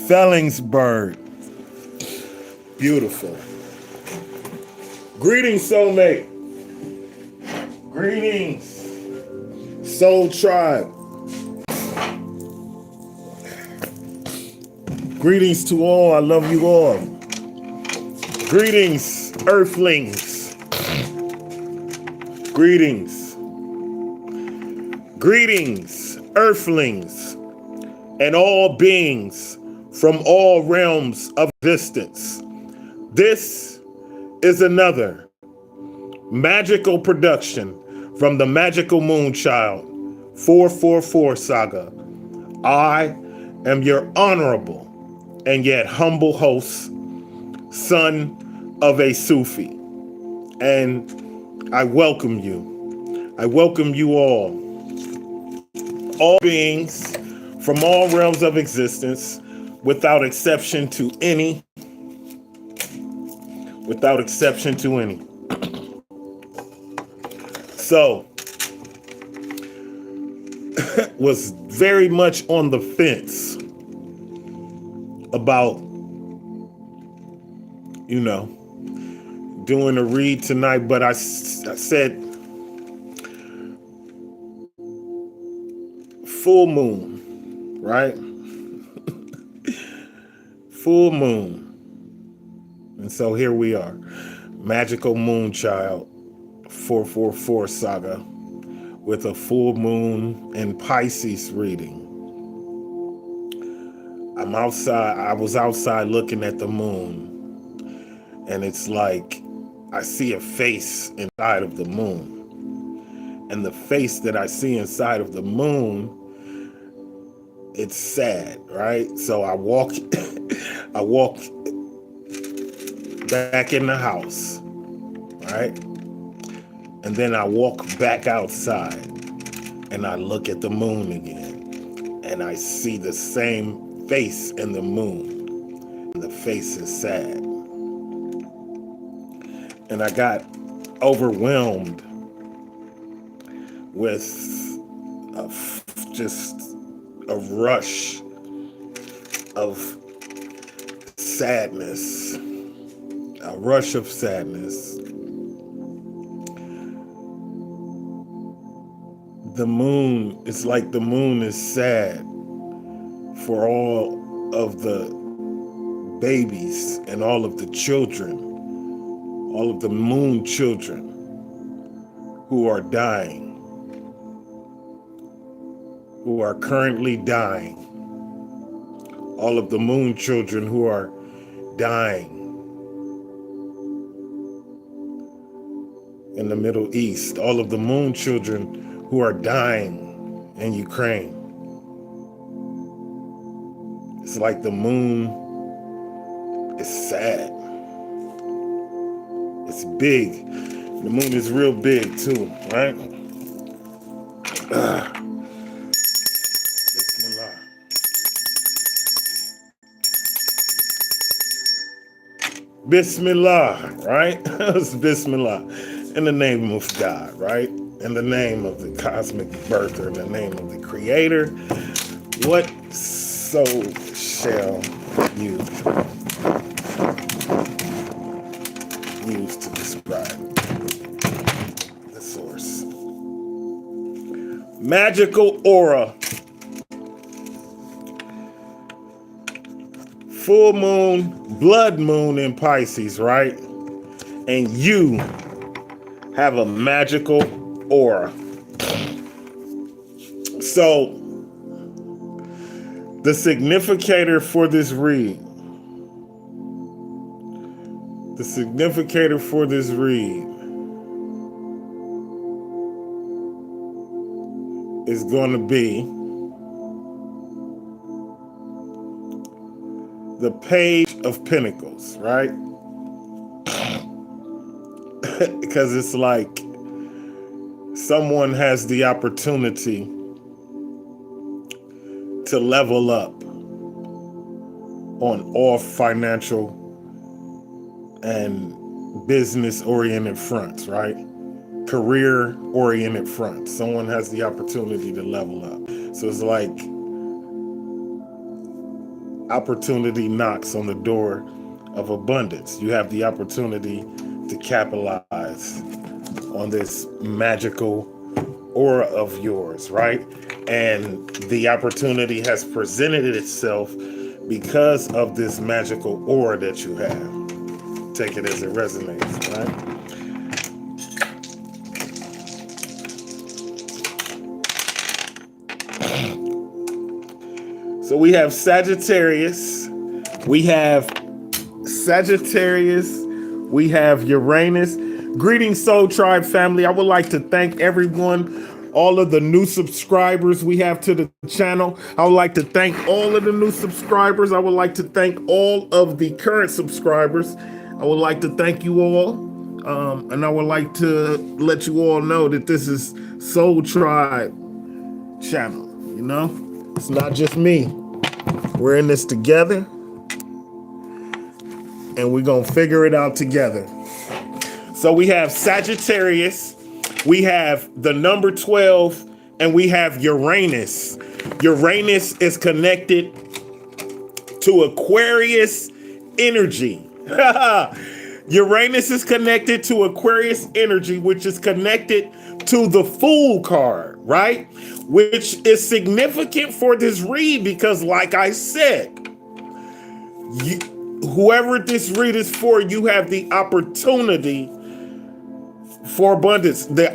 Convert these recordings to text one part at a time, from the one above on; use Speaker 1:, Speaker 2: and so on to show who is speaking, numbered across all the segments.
Speaker 1: Fellingsburg. Beautiful. Greetings, soulmate. Greetings, soul tribe. Greetings to all. I love you all. Greetings, earthlings. Greetings. Greetings, earthlings, and all beings from all realms of existence. This is another magical production from the Magical Moonchild 444 saga. I am your honorable and yet humble host, son of a Sufi, and I welcome you. I welcome you all beings from all realms of existence, without exception to any. Without exception to any. So, was very much on the fence about, doing a read tonight, but I said full moon, right? Full moon. And so here we are. Magical Moonchild 444 saga with a full moon and Pisces reading. I'm outside. I was outside looking at the moon, and it's like I see a face inside of the moon. And the face that I see inside of the moon, it's sad, right? So I walk I walk back in the house, right? And then I walk back outside and I look at the moon again, and I see the same face in the moon. And the face is sad. And I got overwhelmed with just a rush of sadness. A rush of sadness. The moon, it's like the moon is sad for all of the babies and all of the children, all of the moon children who are dying, who are currently dying, all of the moon children who are dying in the Middle East, all of the moon children who are dying in Ukraine. It's like the moon is sad. It's big. The moon is real big too, right? Bismillah. Bismillah, right? It's Bismillah. In the name of God, right? In the name of the cosmic birther, in the name of the creator. What soul shall you use to describe the source? Magical aura. Full moon, blood moon in Pisces, right? And you have a magical aura. So, the significator for this read, is going to be the Page of Pentacles, right? Because it's like someone has the opportunity to level up on all financial and business-oriented fronts, right? Career-oriented fronts. Someone has the opportunity to level up. So it's like opportunity knocks on the door of abundance. You have the opportunity to capitalize on this magical aura of yours, right? And the opportunity has presented itself because of this magical aura that you have. Take it as it resonates, right? So we have Sagittarius, we have Sagittarius, we have Uranus. Greetings, Soul Tribe family. I would like to thank everyone, all of the new subscribers we have to the channel. I would like to thank all of the new subscribers. I would like to thank all of the current subscribers. I would like to thank you all. And I would like to let you all know that this is Soul Tribe channel, you know? It's not just me. We're in this together, and we're going to figure it out together. So we have Sagittarius, we have the number 12, and we have Uranus. Uranus is connected to Aquarius energy. Uranus is connected to Aquarius energy, which is connected to the Fool card, right? Which is significant for this read because, like I said, whoever this read is for, you have the opportunity for abundance. The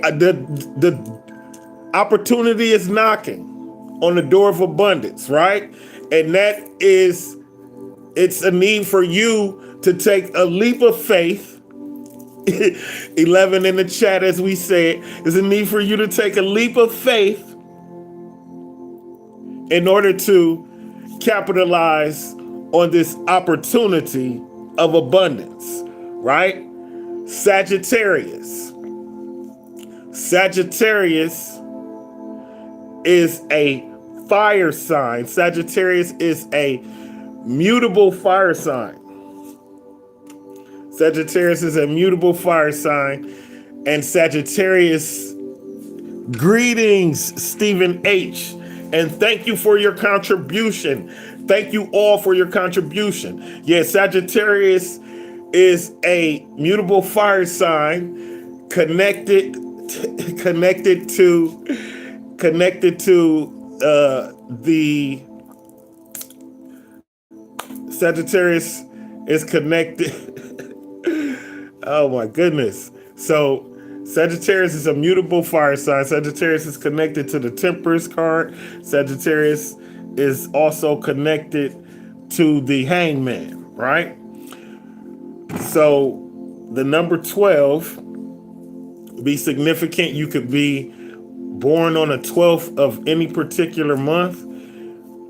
Speaker 1: opportunity is knocking on the door of abundance, right? And that is, it's a need for you to take a leap of faith. 11 in the chat, as we said, is a need for you to take a leap of faith in order to capitalize on this opportunity of abundance, right? Sagittarius. Sagittarius is a fire sign. Sagittarius is a mutable fire sign. Sagittarius is a mutable fire sign. And Sagittarius, greetings, Stephen H. And thank you for your contribution. Thank you all for your contribution. Yes, Sagittarius is a mutable fire sign connected to the Sagittarius is connected. Oh my goodness. So Sagittarius is a mutable fire sign. Sagittarius is connected to the Temperance card. Sagittarius is also connected to the Hangman, right? So the number 12 be significant. You could be born on the 12th of any particular month.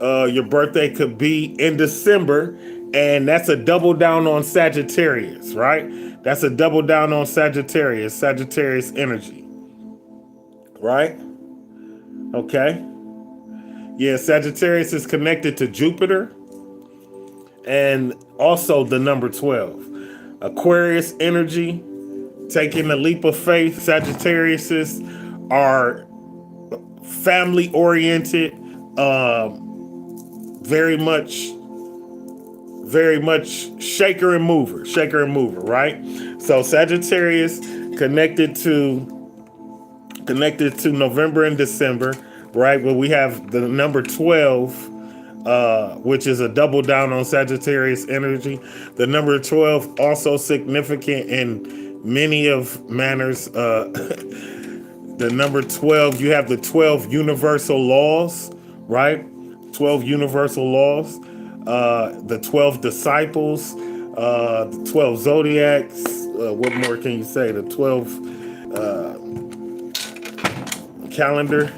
Speaker 1: Your birthday could be in December, and that's a double down on Sagittarius, right? That's a double down on Sagittarius, Sagittarius energy, right? Okay. Yeah, Sagittarius is connected to Jupiter and also the number 12. Aquarius energy, taking a leap of faith. Sagittariuses are family oriented, very much shaker and mover, right? So Sagittarius connected to November and December, right? But we have the number 12, which is a double down on Sagittarius energy. The number 12 also significant in many of manners. The number 12, you have the 12 universal laws, right? 12 universal laws. The 12 disciples, the 12 zodiacs. What more can you say? The 12 calendar,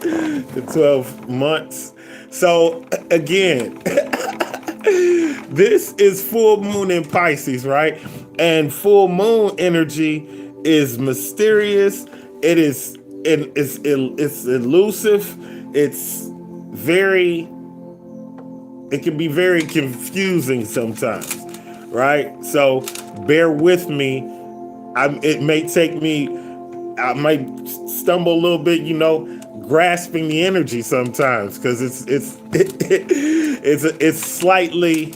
Speaker 1: the 12 months. So again, this is full moon in Pisces, right? And full moon energy is mysterious. It's elusive. It can be very confusing sometimes, right? So bear with me. It may take me, I might stumble a little bit, grasping the energy sometimes, because It's slightly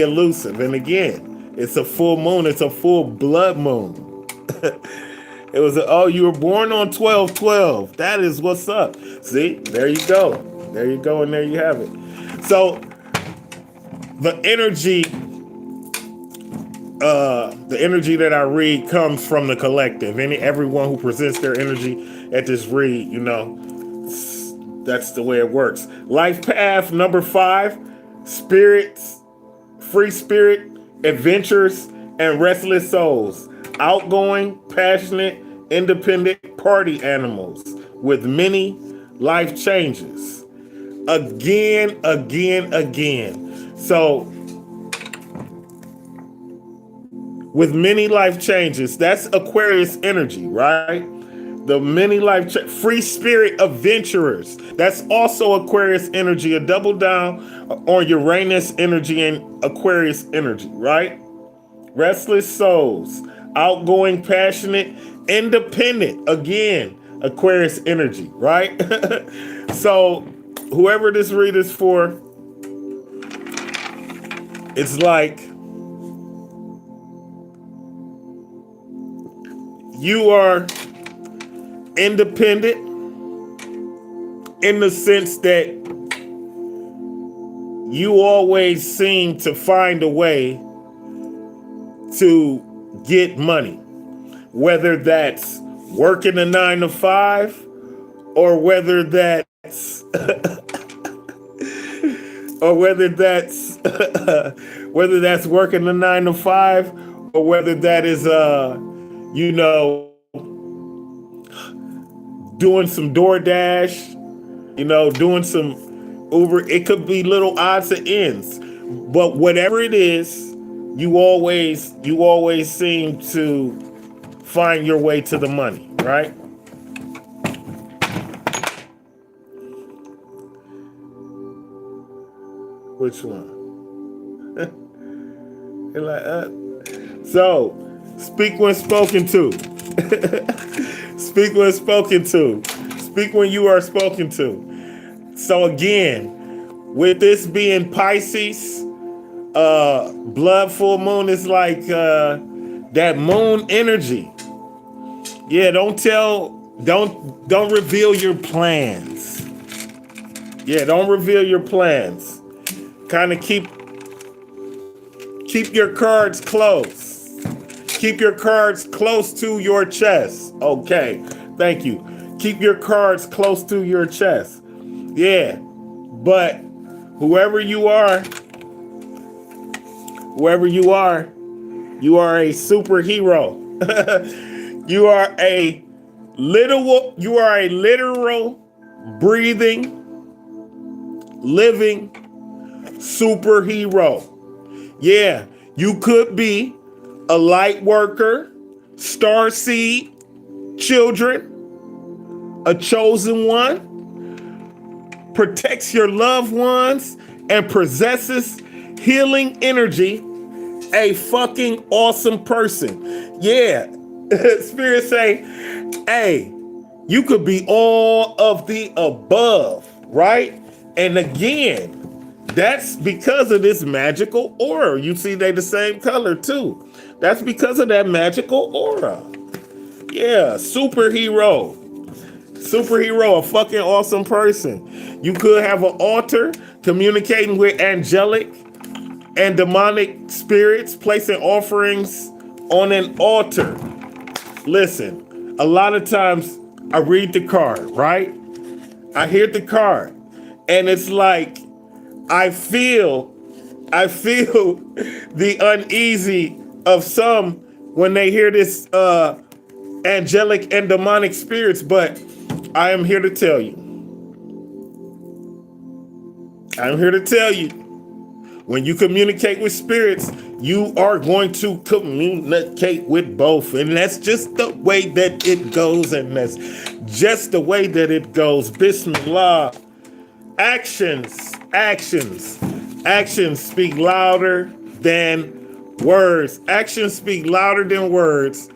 Speaker 1: elusive. And again, it's a full moon. It's a full blood moon. It was you were born on 12/12. That is what's up. See, there you go. There you go, and there you have it. So the energy that I read comes from the collective. Everyone who presents their energy at this read, that's the way it works. Life path number 5, spirits, free spirit, adventures, and restless souls. Outgoing, passionate, independent party animals with many life changes. Again. So, with many life changes, that's Aquarius energy, right? The many free spirit adventurers. That's also Aquarius energy. A double down on Uranus energy and Aquarius energy, right? Restless souls. Outgoing, passionate, independent. Again, Aquarius energy, right? So, whoever this read is for, it's like you are independent in the sense that you always seem to find a way to get money, whether that's working a 9 to 5 or whether that's whether that's working a 9 to 5 or whether that is doing some DoorDash, doing some Uber. It could be little odds and ends, but whatever it is, you always seem to find your way to the money, right? Which one? You're like, So, speak when spoken to. Speak when spoken to. Speak when you are spoken to. So again, with this being Pisces, blood full moon is like that moon energy. Yeah, don't reveal your plans. Yeah, don't reveal your plans. Kind of keep your cards close. Keep your cards close to your chest. Okay, thank you. Keep your cards close to your chest. Yeah, but whoever you are, you are a superhero. You are a literal, breathing, living superhero. Yeah, you could be a light worker, starseed, children, a chosen one, protects your loved ones, and possesses healing energy, a fucking awesome person. Yeah, Spirit say, hey, you could be all of the above, right? And again, that's because of this magical aura. You see, they the same color too. That's because of that magical aura. Yeah, superhero, a fucking awesome person. You could have an altar communicating with angelic and demonic spirits, placing offerings on an altar. Listen, a lot of times I read the card, right? I hear the card, and it's like I feel the uneasy of some when they hear this angelic and demonic spirits, but I am here to tell you. When you communicate with spirits, you are going to communicate with both. And that's just the way that it goes. Bismillah. Actions speak louder than words. Actions speak louder than words.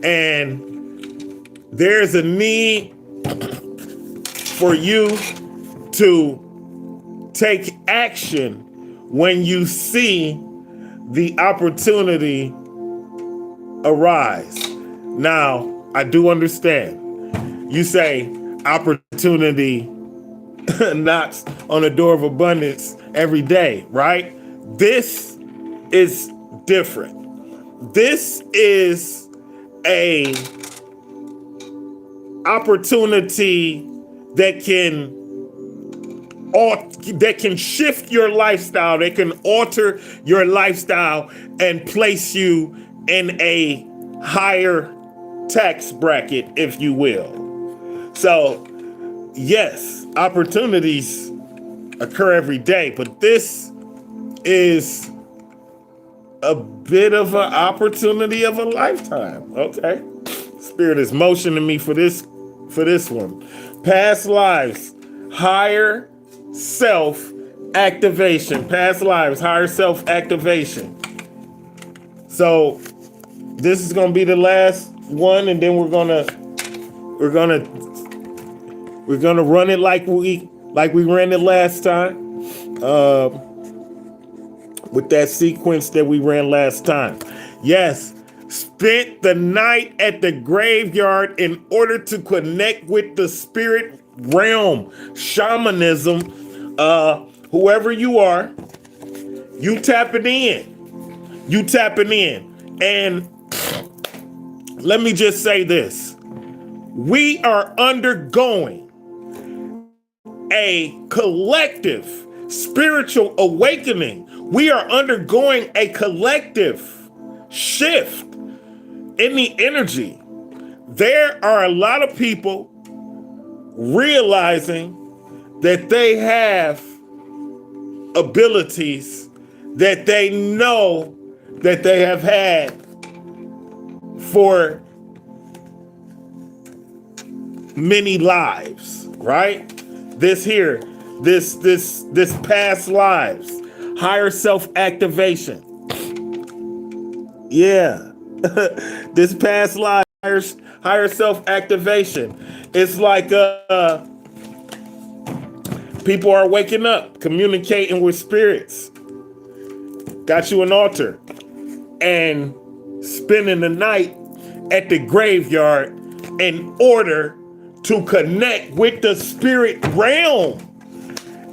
Speaker 1: And there's a need for you to take action when you see the opportunity arise. Now, I do understand. You say opportunity knocks on the door of abundance every day, right? This is different. This is a opportunity that can shift your lifestyle, that can alter your lifestyle and place you in a higher tax bracket, if you will. So, yes, opportunities occur every day, but this is a bit of an opportunity of a lifetime. Okay. Spirit is motioning me for this one. Past lives, higher self-activation. Past lives, higher self-activation. So this is gonna be the last one, and then we're gonna run it like we ran it last time. With that sequence that we ran last time. Yes, spent the night at the graveyard in order to connect with the spirit realm. Shamanism, whoever you are, you tapping in. And let me just say this. We are undergoing a collective spiritual awakening. We are undergoing a collective shift in the energy. There are a lot of people realizing that they have abilities that they know that they have had for many lives, right? This past lives, higher self-activation. Yeah. This past life, higher self-activation. It's like people are waking up, communicating with spirits. Got you an altar and spending the night at the graveyard in order to connect with the spirit realm.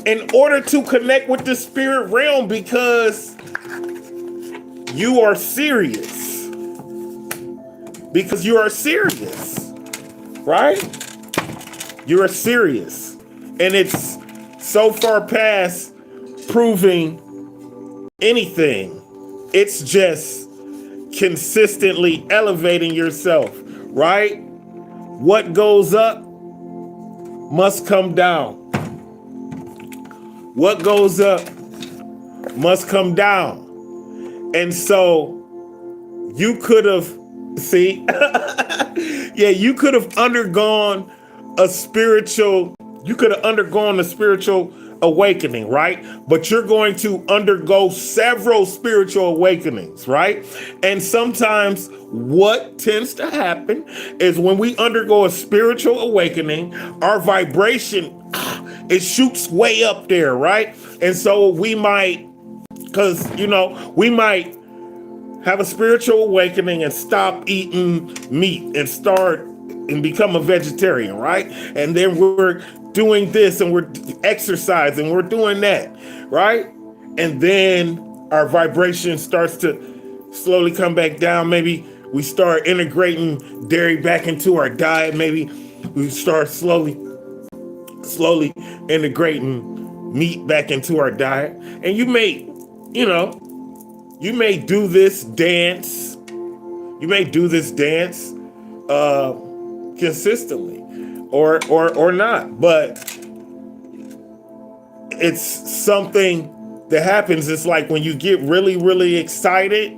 Speaker 1: In order to connect with the spirit realm, because you are serious. Because you are serious, right? You are serious. And it's so far past proving anything. It's just consistently elevating yourself, right? What goes up must come down. What goes up must come down. And so you could have, you could have undergone a spiritual awakening, right? But you're going to undergo several spiritual awakenings, right? And sometimes what tends to happen is when we undergo a spiritual awakening, our vibration, it shoots way up there, right? And so we might have a spiritual awakening and stop eating meat and become a vegetarian, right? And then we're doing this and we're exercising, we're doing that, right? And then our vibration starts to slowly come back down. Maybe we start integrating dairy back into our diet. Maybe we start slowly integrating meat back into our diet. And you may do this dance. You may do this dance consistently or not. But it's something that happens. It's like when you get really, really excited,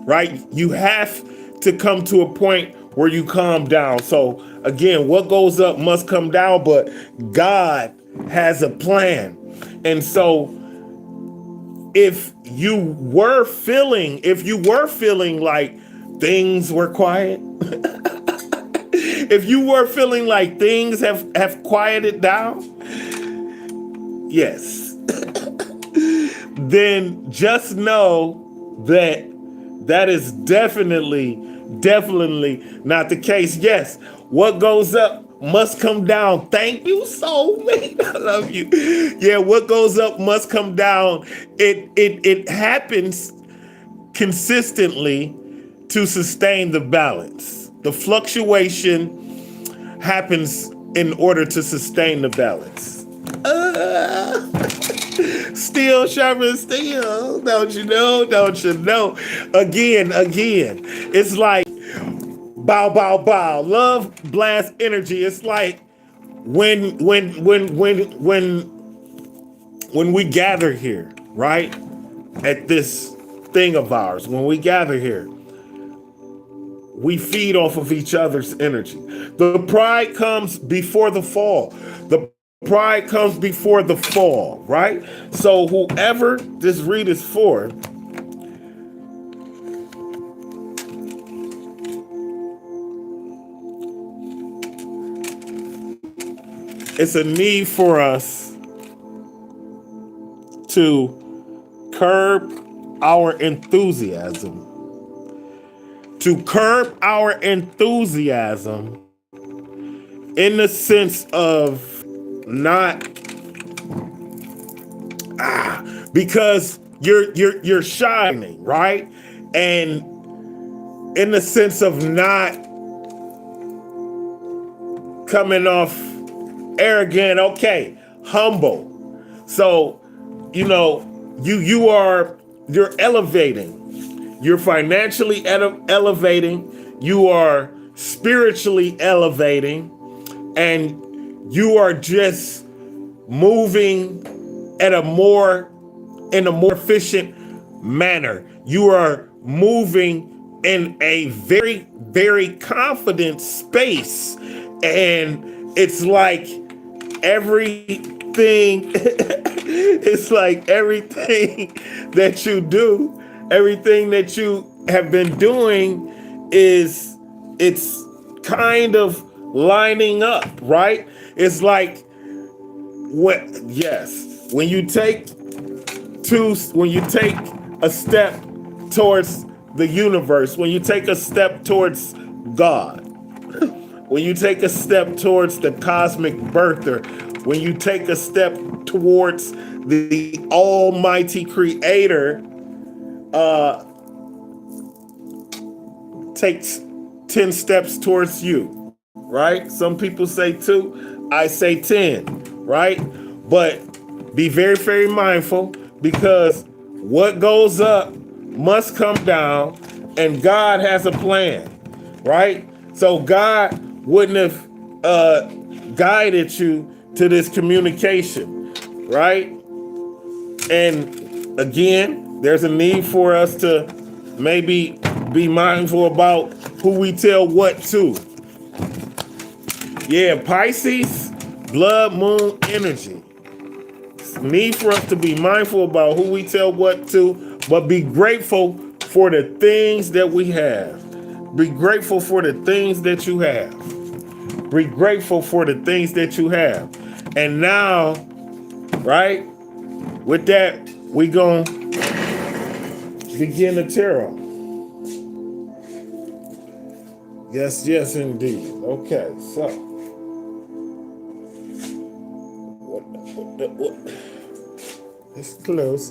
Speaker 1: right? You have to come to a point where you calm down. So again, what goes up must come down, but God has a plan. And so if you were feeling like things were quiet, if you were feeling like things have quieted down, yes, then just know that that is definitely not the case. Yes, what goes up must come down. Thank you, soulmate. I love you. Yeah, what goes up must come down. It happens consistently to sustain the balance. The fluctuation happens in order to sustain the balance. Steel sharpen steel. Don't you know? Don't you know? Again. It's like bow, bow, bow. Love blast energy. It's like when we gather here, right? At this thing of ours, when we gather here, we feed off of each other's energy. The pride comes before the fall. The pride comes before the fall, right? So whoever this read is for, it's a need for us to curb our enthusiasm. To curb our enthusiasm in the sense of not because you're shining, right? And in the sense of not coming off arrogant, okay, humble. So, you're elevating. You're financially elevating. You are spiritually elevating, and you are just moving in a more efficient manner. You are moving in a very, very confident space, and it's like everything. It's like everything that you do. Everything that you have been doing it's kind of lining up, right? It's like when you take a step towards the universe, when you take a step towards God, when you take a step towards the cosmic birther, when you take a step towards the almighty creator, takes 10 steps towards you, right? Some people say 2, I say 10, right? But be very, very mindful, because what goes up must come down, and God has a plan, right? So God wouldn't have guided you to this communication, right? And again, there's a need for us to maybe be mindful about who we tell what to. Yeah, Pisces, blood moon energy. Need for us to be mindful about who we tell what to, but be grateful for the things that we have. Be grateful for the things that you have. Be grateful for the things that you have. And now, right, with that, we gonna begin the tarot. Yes, indeed. Okay, so what? It's close.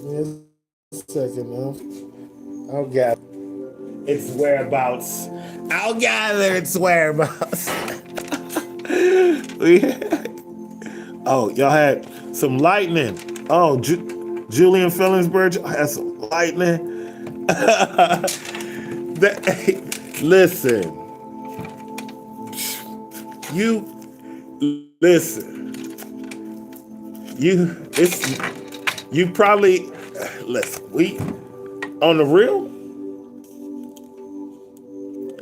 Speaker 1: Yes, a second now. I'll gather its whereabouts. Oh, y'all had some lightning. Oh, Julian Fellingsburg had some lightning. Listen. You probably listen. We on the real.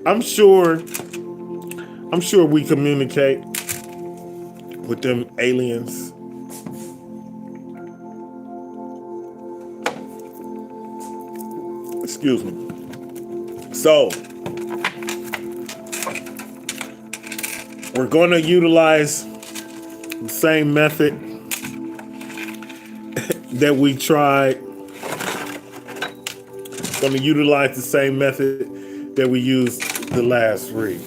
Speaker 1: I'm sure we communicate with them aliens. Excuse me. So we're going to utilize the same method that we tried. Going to utilize the same method that we used the last read.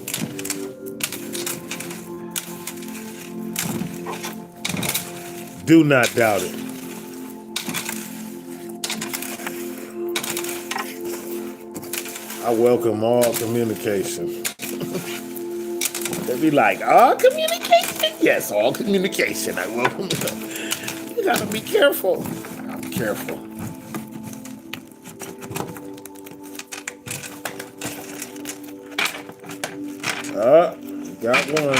Speaker 1: Do not doubt it. I welcome all communication. They be like, all communication? Yes, all communication. I welcome it. You gotta be careful. I'm careful. Got one.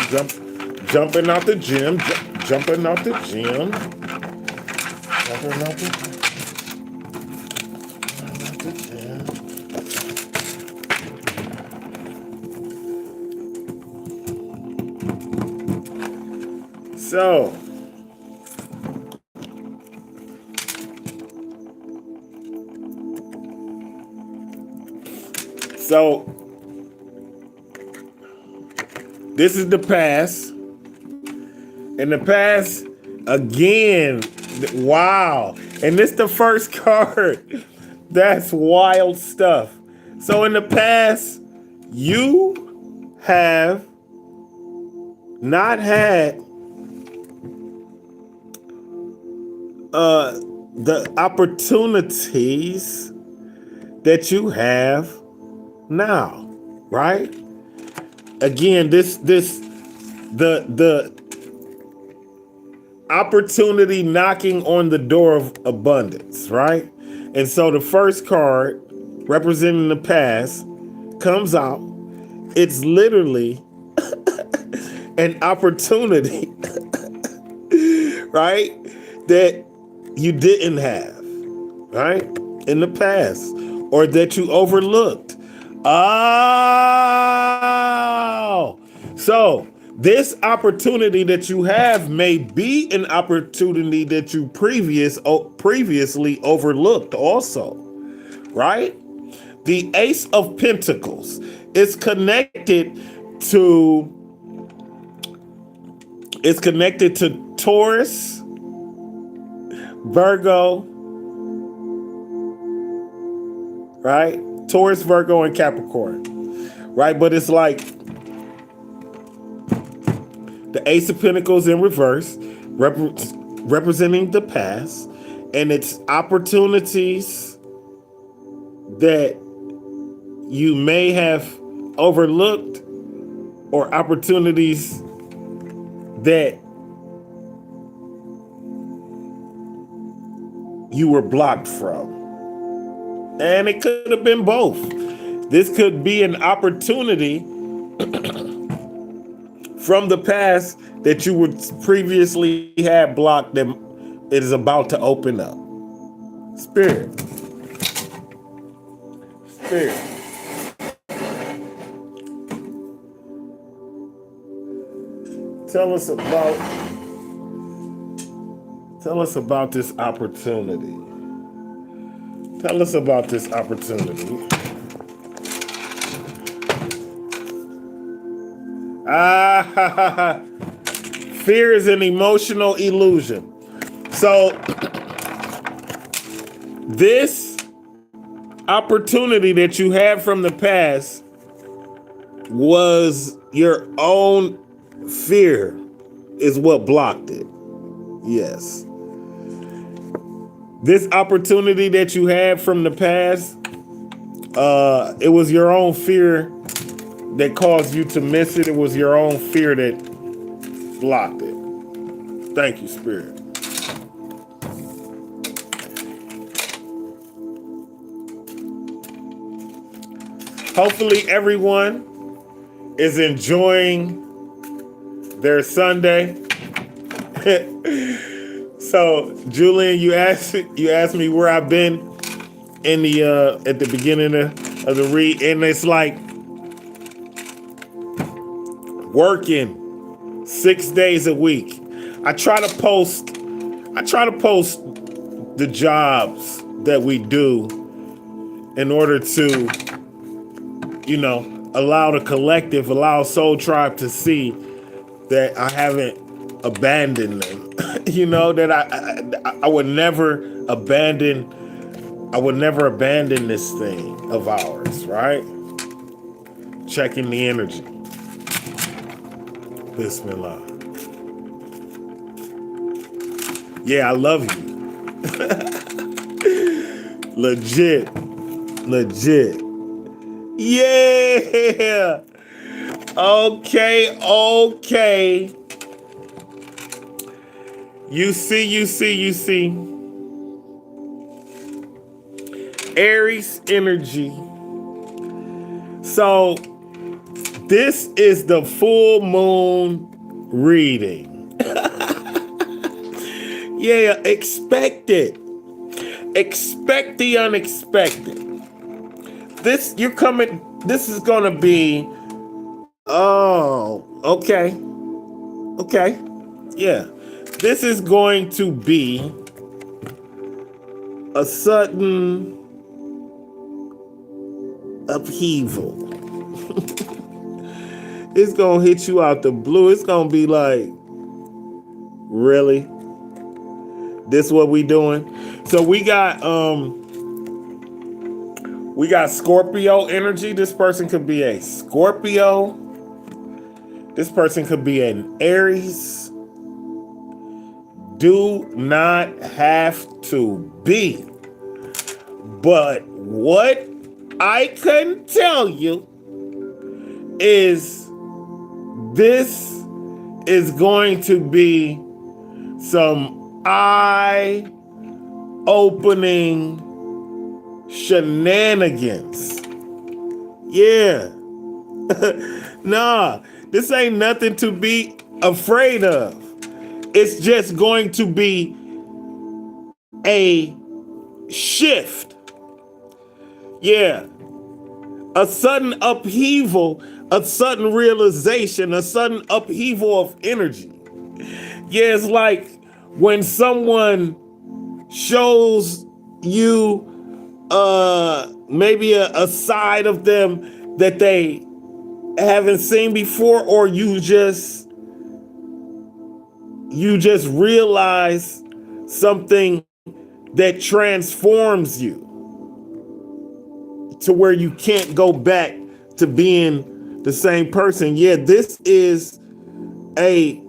Speaker 1: Jumping out the gym. Jumping out the gym. Jumping out the gym. So this is the past. In the past, again, wow. And this the first card. That's wild stuff. So in the past, you have not had the opportunities that you have now, right? Again, the opportunity knocking on the door of abundance, right? And so the first card representing the past comes out. It's literally an opportunity, right? That you didn't have, right? In the past, or that you overlooked. Oh, so this opportunity that you have may be an opportunity that you previously overlooked also, right? The Ace of Pentacles is connected to Taurus, Virgo, right? Taurus, Virgo, and Capricorn, right? But it's like the Ace of Pentacles in reverse, representing the past, and it's opportunities that you may have overlooked or opportunities that you were blocked from. And it could have been both. This could be an opportunity from the past that you would previously had blocked that it is about to open up. Spirit. Tell us about this opportunity. Tell us about this opportunity. Fear is an emotional illusion. So this opportunity that you had from the past was your own fear is what blocked it. Yes. This opportunity that you had from the past, it was your own fear that caused you to miss it. It was your own fear that blocked it. Thank you, Spirit. Hopefully everyone is enjoying their Sunday. So, Julian, you asked me where I've been in the at the beginning of the read, and it's like working 6 days a week. I try to post the jobs that we do in order to, allow the collective, allow Soul Tribe to see that I haven't abandoned them. That I would never abandon. I would never abandon this thing of ours, right? Checking the energy. Bismillah. Yeah, I love you. Legit. Legit. Yeah. Okay. You see. Aries energy. So this is the full moon reading. Yeah, expect it. Expect the unexpected. This is gonna be, oh, okay. Yeah. This is going to be a sudden upheaval. It's gonna hit you out the blue. It's gonna be like, really? This what we doing? So we got Scorpio energy. This person could be a Scorpio. This person could be an Aries. Do not have to be. But what I can tell you is this is going to be some eye-opening shenanigans. Yeah. Nah, this ain't nothing to be afraid of. It's just going to be a shift. Yeah. A sudden upheaval, a sudden realization, a sudden upheaval of energy. Yeah, it's like when someone shows you maybe a side of them that they haven't seen before, or you just realize something that transforms you to where you can't go back to being the same person. Yeah, this is a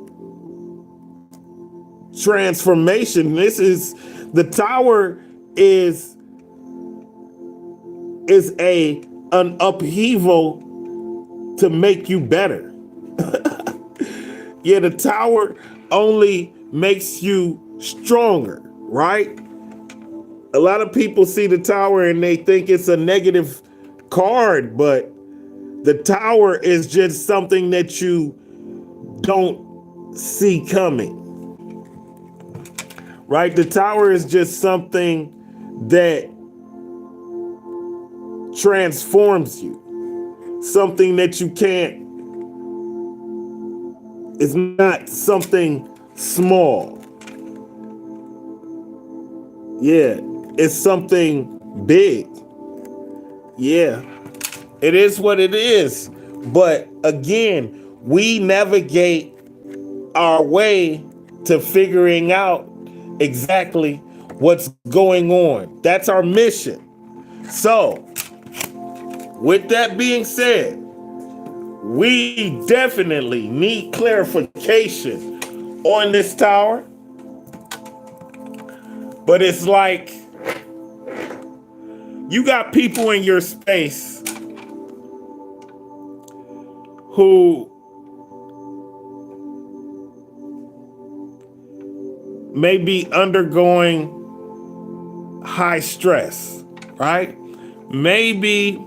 Speaker 1: transformation. This is, the tower is an upheaval to make you better. Yeah, the tower only makes you stronger, right? A lot of people see the tower and they think it's a negative card, but the tower is just something that you don't see coming, right? The tower is just something that transforms you, something that you can't, it's not something small. Yeah, it's something big. Yeah, it is what it is. But again, we navigate our way to figuring out exactly what's going on. That's our mission. So, with that being said, we definitely need clarification on this tower. But it's like you got people in your space who may be undergoing high stress, right? Maybe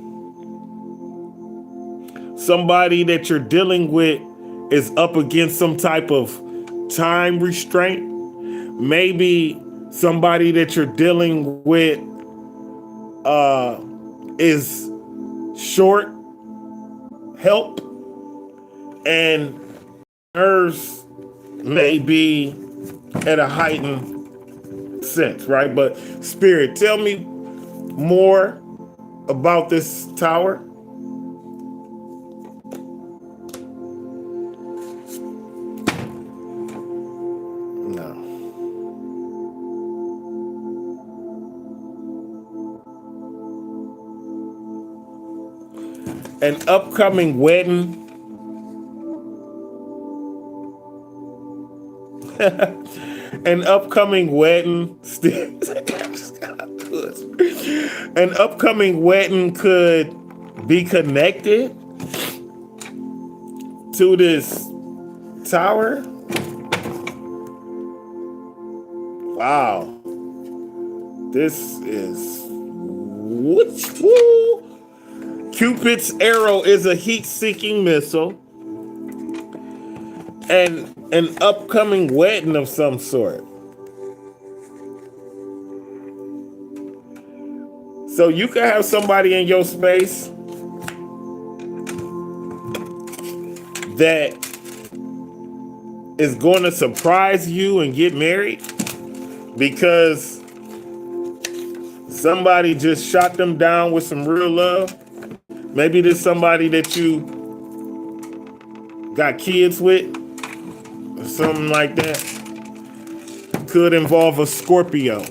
Speaker 1: somebody that you're dealing with is up against some type of time restraint. Maybe somebody that you're dealing with is short help, and nerves may be at a heightened sense, right? But Spirit, tell me more about this tower. No. An upcoming wedding. An upcoming wedding. An upcoming wedding could be connected to this tower. Wow. This is woo. Cupid's arrow is a heat-seeking missile and an upcoming wedding of some sort. So you can have somebody in your space that is going to surprise you and get married because somebody just shot them down with some real love. Maybe there's somebody that you got kids with or something like that. Could involve a Scorpio.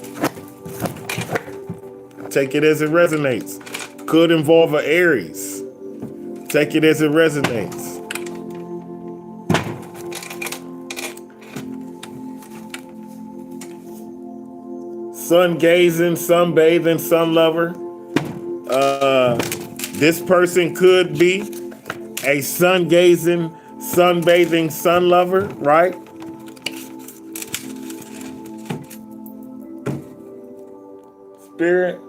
Speaker 1: Take it as it resonates. Could involve an Aries. Take it as it resonates. Sun gazing, sun bathing, sun lover. This person could be a sun gazing, sunbathing, sun lover, right? Spirit.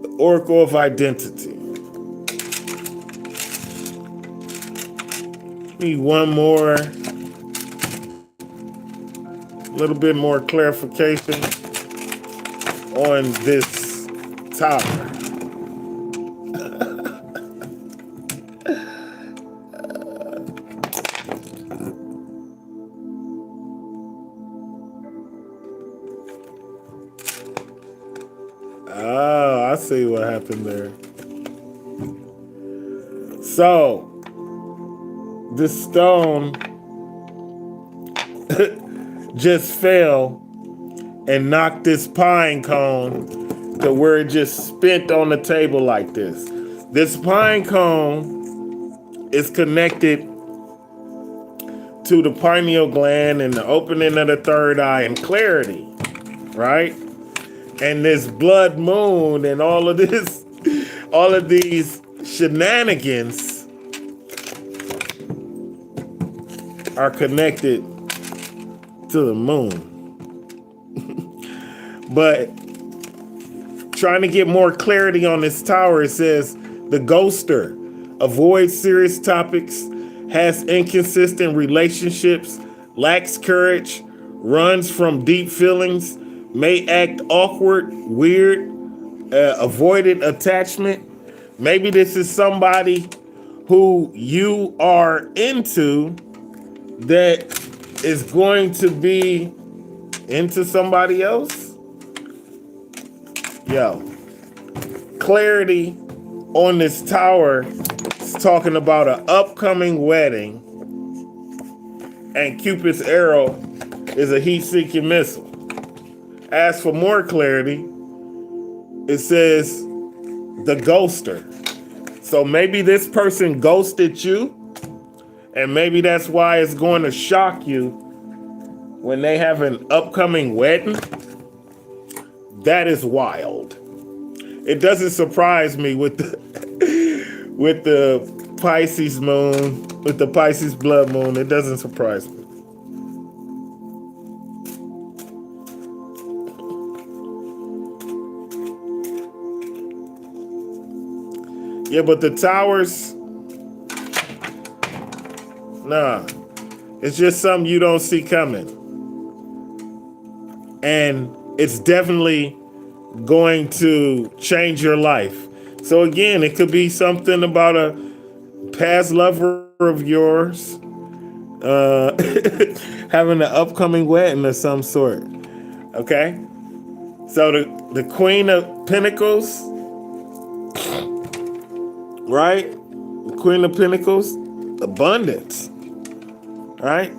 Speaker 1: The Oracle of Identity. Need one more. A little bit more clarification on this tower. Oh, I see what happened there. So, this stone just fell and knocked this pine cone to where it just spent on the table like this. This pine cone is connected to the pineal gland and the opening of the third eye and clarity, right? And this blood moon and all of this, all of these shenanigans are connected to the moon. But trying to get more clarity on this tower, it says the ghoster avoids serious topics, has inconsistent relationships, lacks courage, runs from deep feelings, may act awkward, weird, avoided attachment. Maybe this is somebody who you are into that is going to be into somebody else. Yo, clarity on this tower is talking about an upcoming wedding, and Cupid's arrow is a heat-seeking missile. As for more clarity, it says the ghoster. So maybe this person ghosted you, and maybe that's why it's going to shock you when they have an upcoming wedding. That is wild. It doesn't surprise me with the Pisces moon, with the Pisces blood moon. It doesn't surprise me. Yeah, but the towers, nah, it's just something you don't see coming. And it's definitely going to change your life. So again, it could be something about a past lover of yours having an upcoming wedding of some sort. Okay? So the Queen of Pentacles, right? The Queen of Pentacles, abundance, right?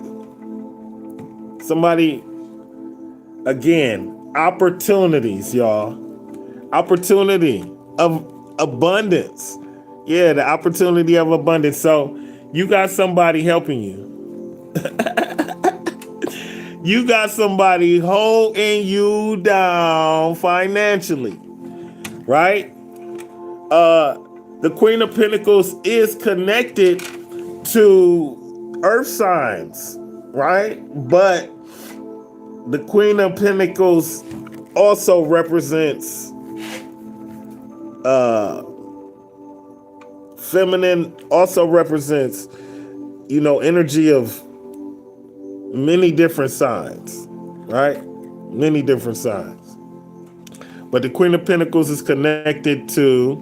Speaker 1: Somebody, again, opportunities, y'all. Opportunity of abundance. Yeah, the opportunity of abundance. So you got somebody helping you. You got somebody holding you down financially, right? The Queen of Pentacles is connected to earth signs, right? But the Queen of Pentacles also represents feminine, also represents, energy of many different signs, right? Many different signs. But the Queen of Pentacles is connected to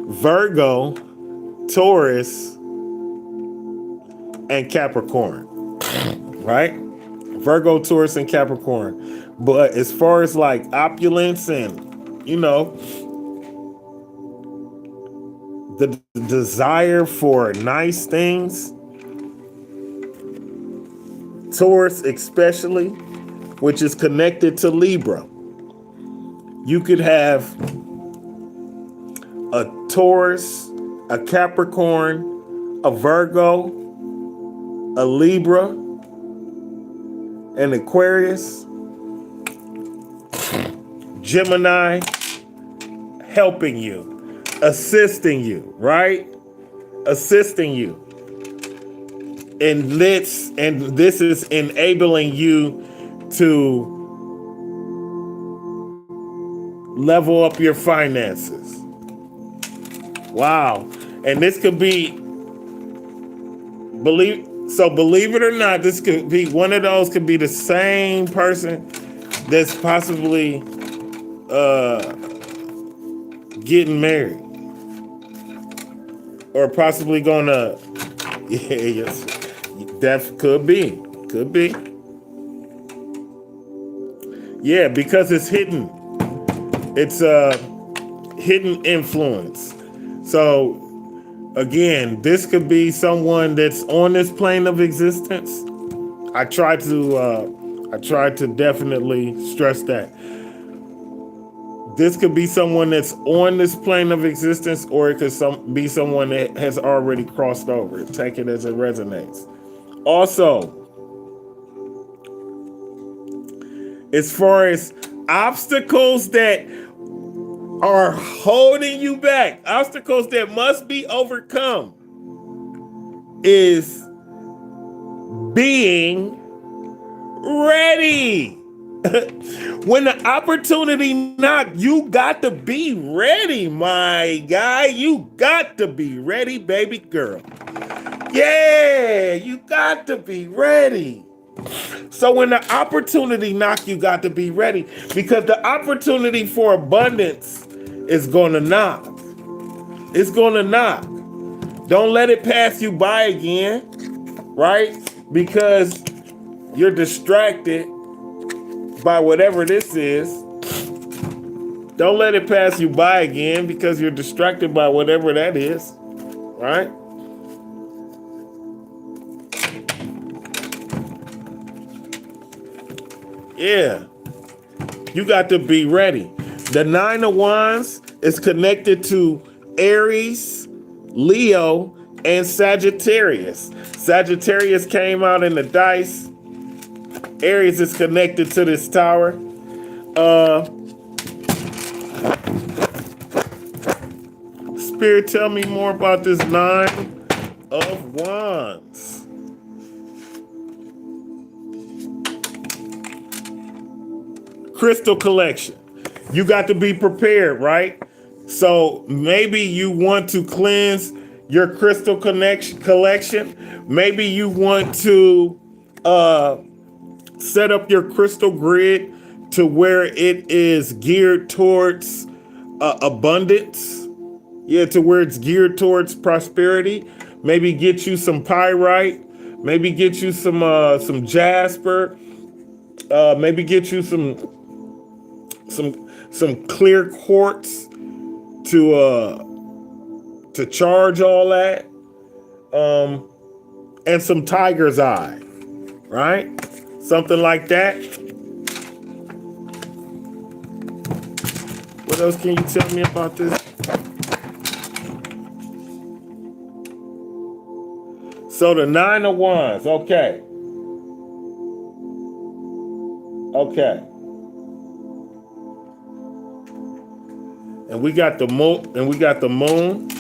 Speaker 1: Virgo, Taurus, and Capricorn, right? Virgo, Taurus, and Capricorn. But as far as like opulence and, the desire for nice things, Taurus especially, which is connected to Libra. You could have a Taurus, a Capricorn, a Virgo, a Libra, an Aquarius, Gemini helping you, assisting you, right? Assisting you. And this is enabling you to level up your finances. Wow. And this could be, believe it or not, this could be one of those, could be the same person that's possibly getting married, or possibly gonna, yes, that could be. Yeah, because it's hidden. It's a hidden influence. So again, this could be someone that's on this plane of existence. I try to definitely stress that. This could be someone that's on this plane of existence, or it could be someone that has already crossed over. Take it as it resonates. Also, as far as obstacles that are holding you back, obstacles that must be overcome, is being ready. When the opportunity knocks, you got to be ready, my guy. You got to be ready, baby girl. Yeah, you got to be ready. So when the opportunity knocks, you got to be ready, because the opportunity for abundance is going to knock. It's going to knock. Don't let it pass you by again, right? Because you're distracted by whatever this is. Don't let it pass you by again because you're distracted by whatever that is, right? Yeah, you got to be ready. The Nine of Wands is connected to Aries, Leo, and Sagittarius. Sagittarius came out in the dice. Aries is connected to this tower. Spirit, tell me more about this Nine of Wands. Crystal collection. You got to be prepared, right? So maybe you want to cleanse your crystal collection. Maybe you want to set up your crystal grid to where it is geared towards abundance. Yeah, to where it's geared towards prosperity. Maybe get you some pyrite. Maybe get you some jasper. Maybe get you some clear quartz to charge all that. And some tiger's eye, right? Something like that. What else can you tell me about this? So the 9 of Wands, okay. Okay. And we got the moon,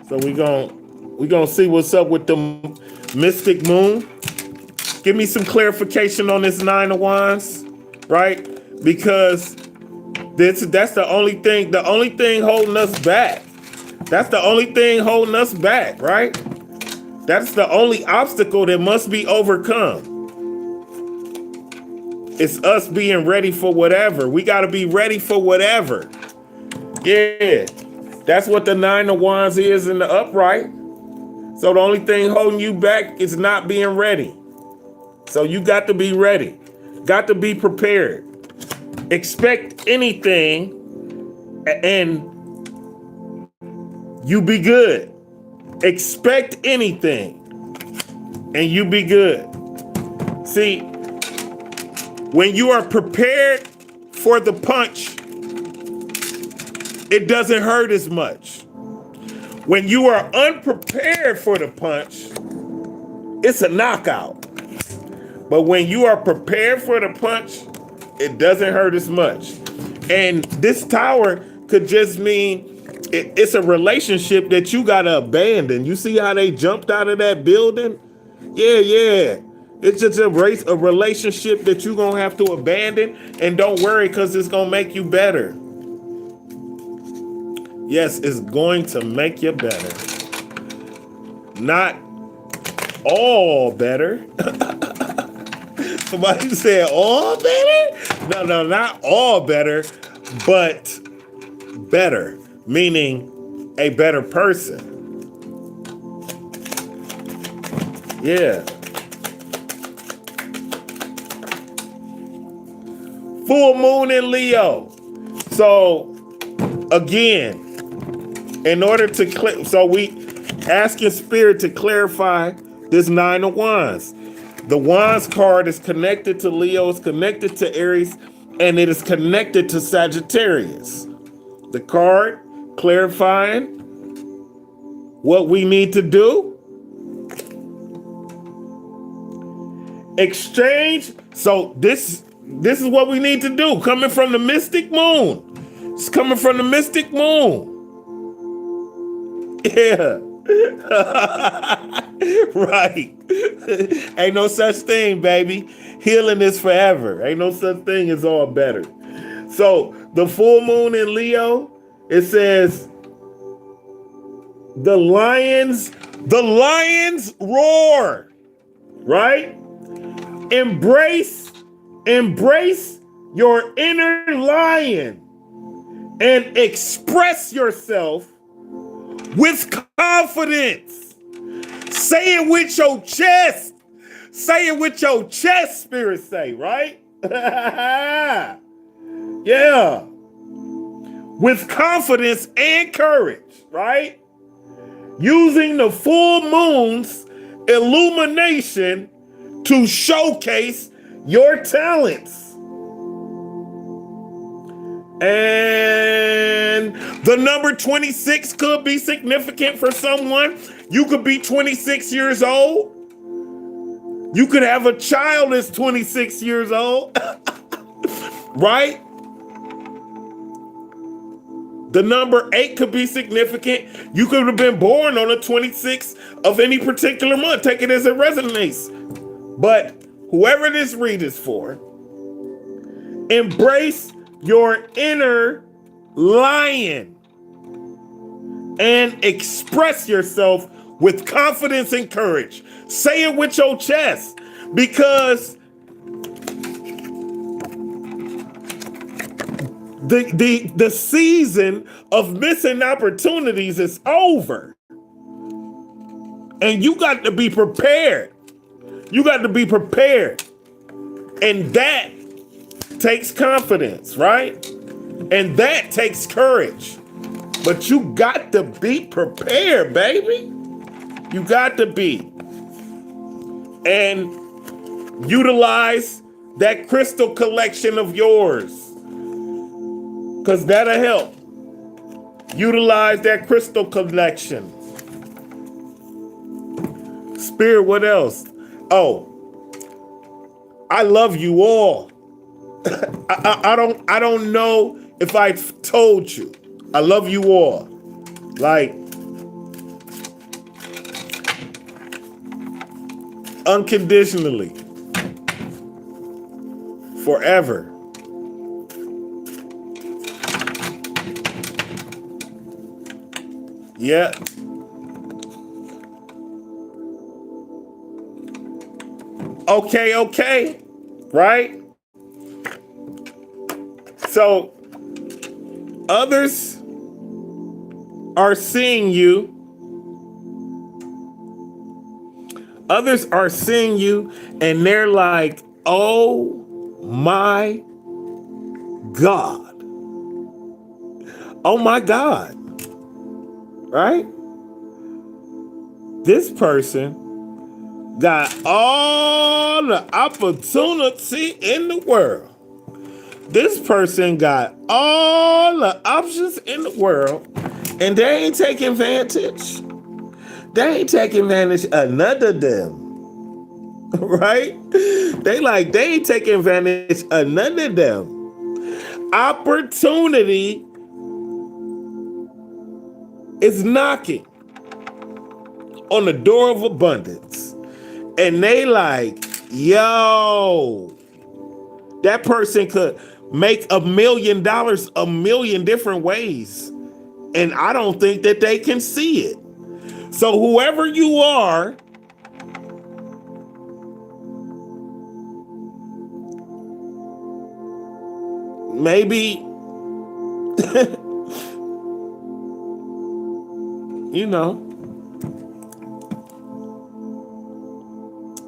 Speaker 1: So we gonna see what's up with the mystic moon. Give me some clarification on this 9 of Wands, right? Because that's the only thing holding us back. That's the only thing holding us back, right? That's the only obstacle that must be overcome. It's us being ready for whatever. We got to be ready for whatever. Yeah, that's what the 9 of Wands is in the upright. So the only thing holding you back is not being ready. So you got to be ready. Got to be prepared. Expect anything and you be good. Expect anything and you be good. See, when you are prepared for the punch, it doesn't hurt as much. When you are unprepared for the punch, it's a knockout. But when you are prepared for the punch, it doesn't hurt as much. And this tower could just mean it's a relationship that you got to abandon. You see how they jumped out of that building? Yeah. It's just a relationship that you're going to have to abandon. And don't worry, because it's going to make you better. Yes, it's going to make you better. Not all better. Somebody said all better? No, not all better, but better, meaning a better person. Yeah. Full moon in Leo. So again, in order to so we asking Spirit to clarify this 9 of Wands. The Wands card is connected to Leo, it's connected to Aries, and it is connected to Sagittarius. The card clarifying what we need to do. Exchange. So this is what we need to do. Coming from the mystic moon. It's coming from the mystic moon. Yeah. Right. Ain't no such thing, baby. Healing is forever. Ain't no such thing as all better. So the full moon in Leo, it says the lions roar. Right? Embrace your inner lion and express yourself with confidence. Say it with your chest. Say it with your chest, Spirit say, right? Yeah. With confidence and courage, right? Using the full moon's illumination to showcase your talents. And the number 26 could be significant for someone. You could be 26 years old. You could have a child that's 26 years old. Right? The number 8 could be significant. You could have been born on the 26th of any particular month. Take it as it resonates. But whoever this read is for, embrace your inner lion and express yourself with confidence and courage. Say it with your chest, because the season of missing opportunities is over. And you got to be prepared. You got to be prepared. And that takes confidence, right? And that takes courage. But you got to be prepared, baby. You got to be. And utilize that crystal collection of yours. because that'll help. Utilize that crystal connection. Spirit, what else? Oh, I love you all. I don't know if I've told you. I love you all. Like, unconditionally. Forever. Yeah. Okay. Right? So, others are seeing you. Others are seeing you and they're like, oh my God. Oh my God. Right? This person got all the opportunity in the world. This person got all the options in the world and they ain't taking advantage. They ain't taking advantage of none of them. Right? They ain't taking advantage of none of them. Opportunity is knocking on the door of abundance. And they like, yo, that person could make $1 million a million different ways. And I don't think that they can see it. So whoever you are, maybe, you know,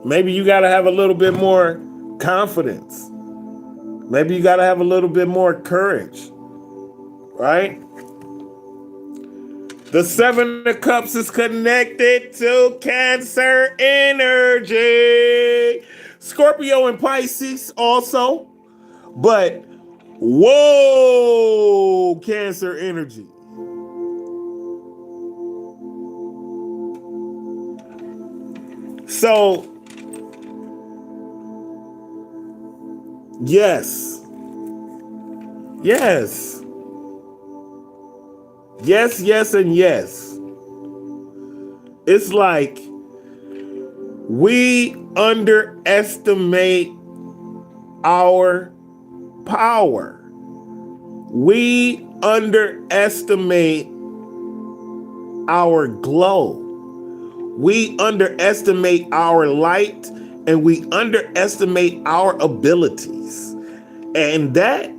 Speaker 1: maybe you got to have a little bit more confidence. Maybe you got to have a little bit more courage, right? The 7 of Cups is connected to Cancer energy. Scorpio and Pisces also. But, whoa, Cancer energy. So, yes. Yes, and yes. It's like we underestimate our power. We underestimate our glow. We underestimate our light and we underestimate our abilities. And that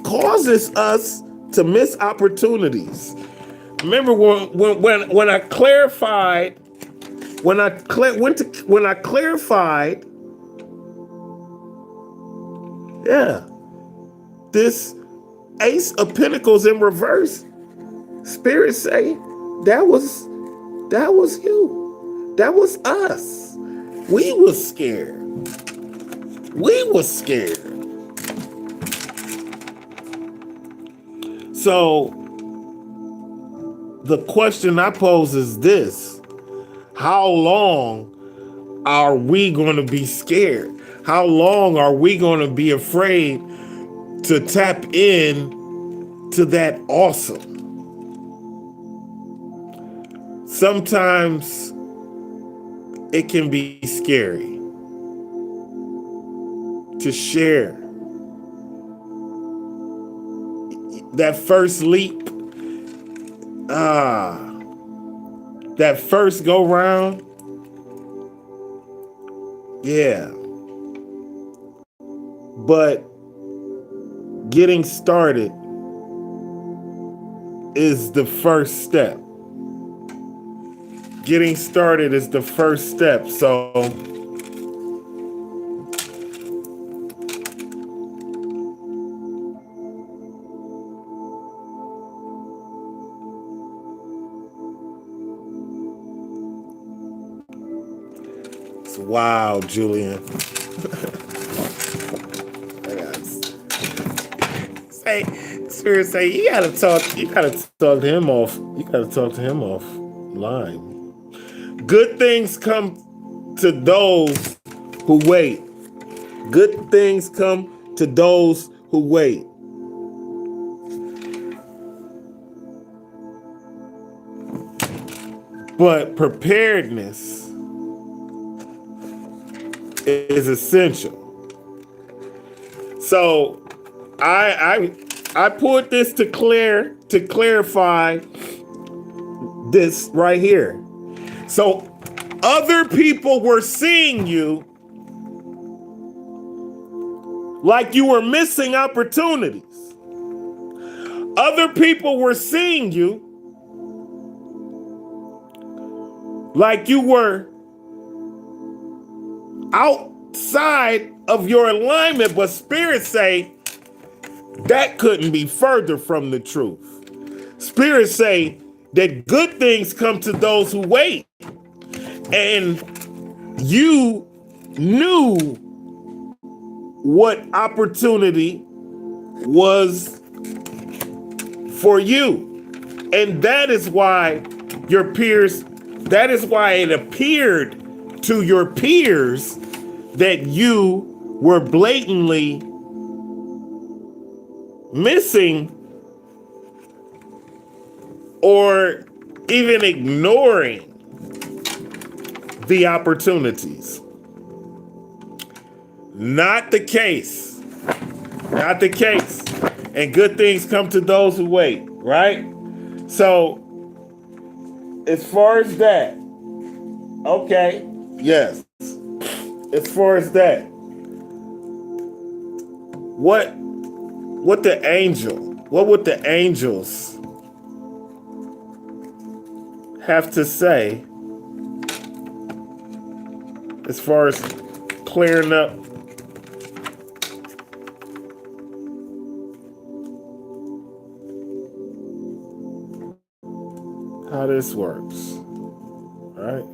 Speaker 1: causes us to miss opportunities. Remember when I clarified, when I clarified, yeah, this Ace of Pentacles in reverse, Spirit say that was you. That was us. We was scared. So the question I pose is this: how long are we going to be scared? How long are we going to be afraid to tap in to that awesome? Sometimes it can be scary to share. That first leap, that first go round, yeah. But getting started is the first step. Getting started is the first step. So wow, Julian. Spirit say, you gotta talk to him off. You gotta talk to him offline. Good things come to those who wait. Good things come to those who wait. But preparedness is essential. So I put this to clarify this right here. So other people were seeing you like you were missing opportunities. Other people were seeing you like you were outside of your alignment, but Spirit say that couldn't be further from the truth. Spirit say that good things come to those who wait. And you knew what opportunity was for you. And that is why that is why it appeared to your peers that you were blatantly missing or even ignoring the opportunities. Not the case. Not the case. And good things come to those who wait, right? So, as far as that, okay, yes. As far as that, what would the angels have to say as far as clearing up how this works, right?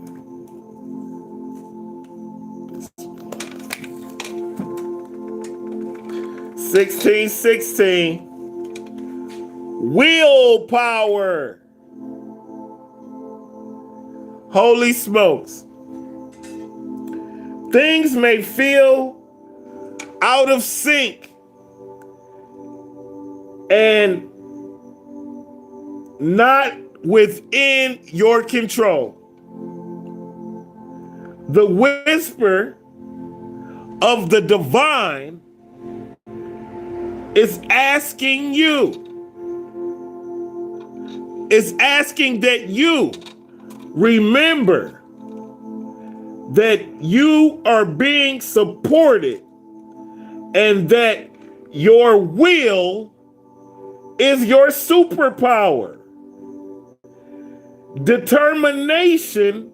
Speaker 1: 16:16. Willpower. Holy smokes. Things may feel out of sync and not within your control. The whisper of the divine is asking that you remember that you are being supported and that your will is your superpower. Determination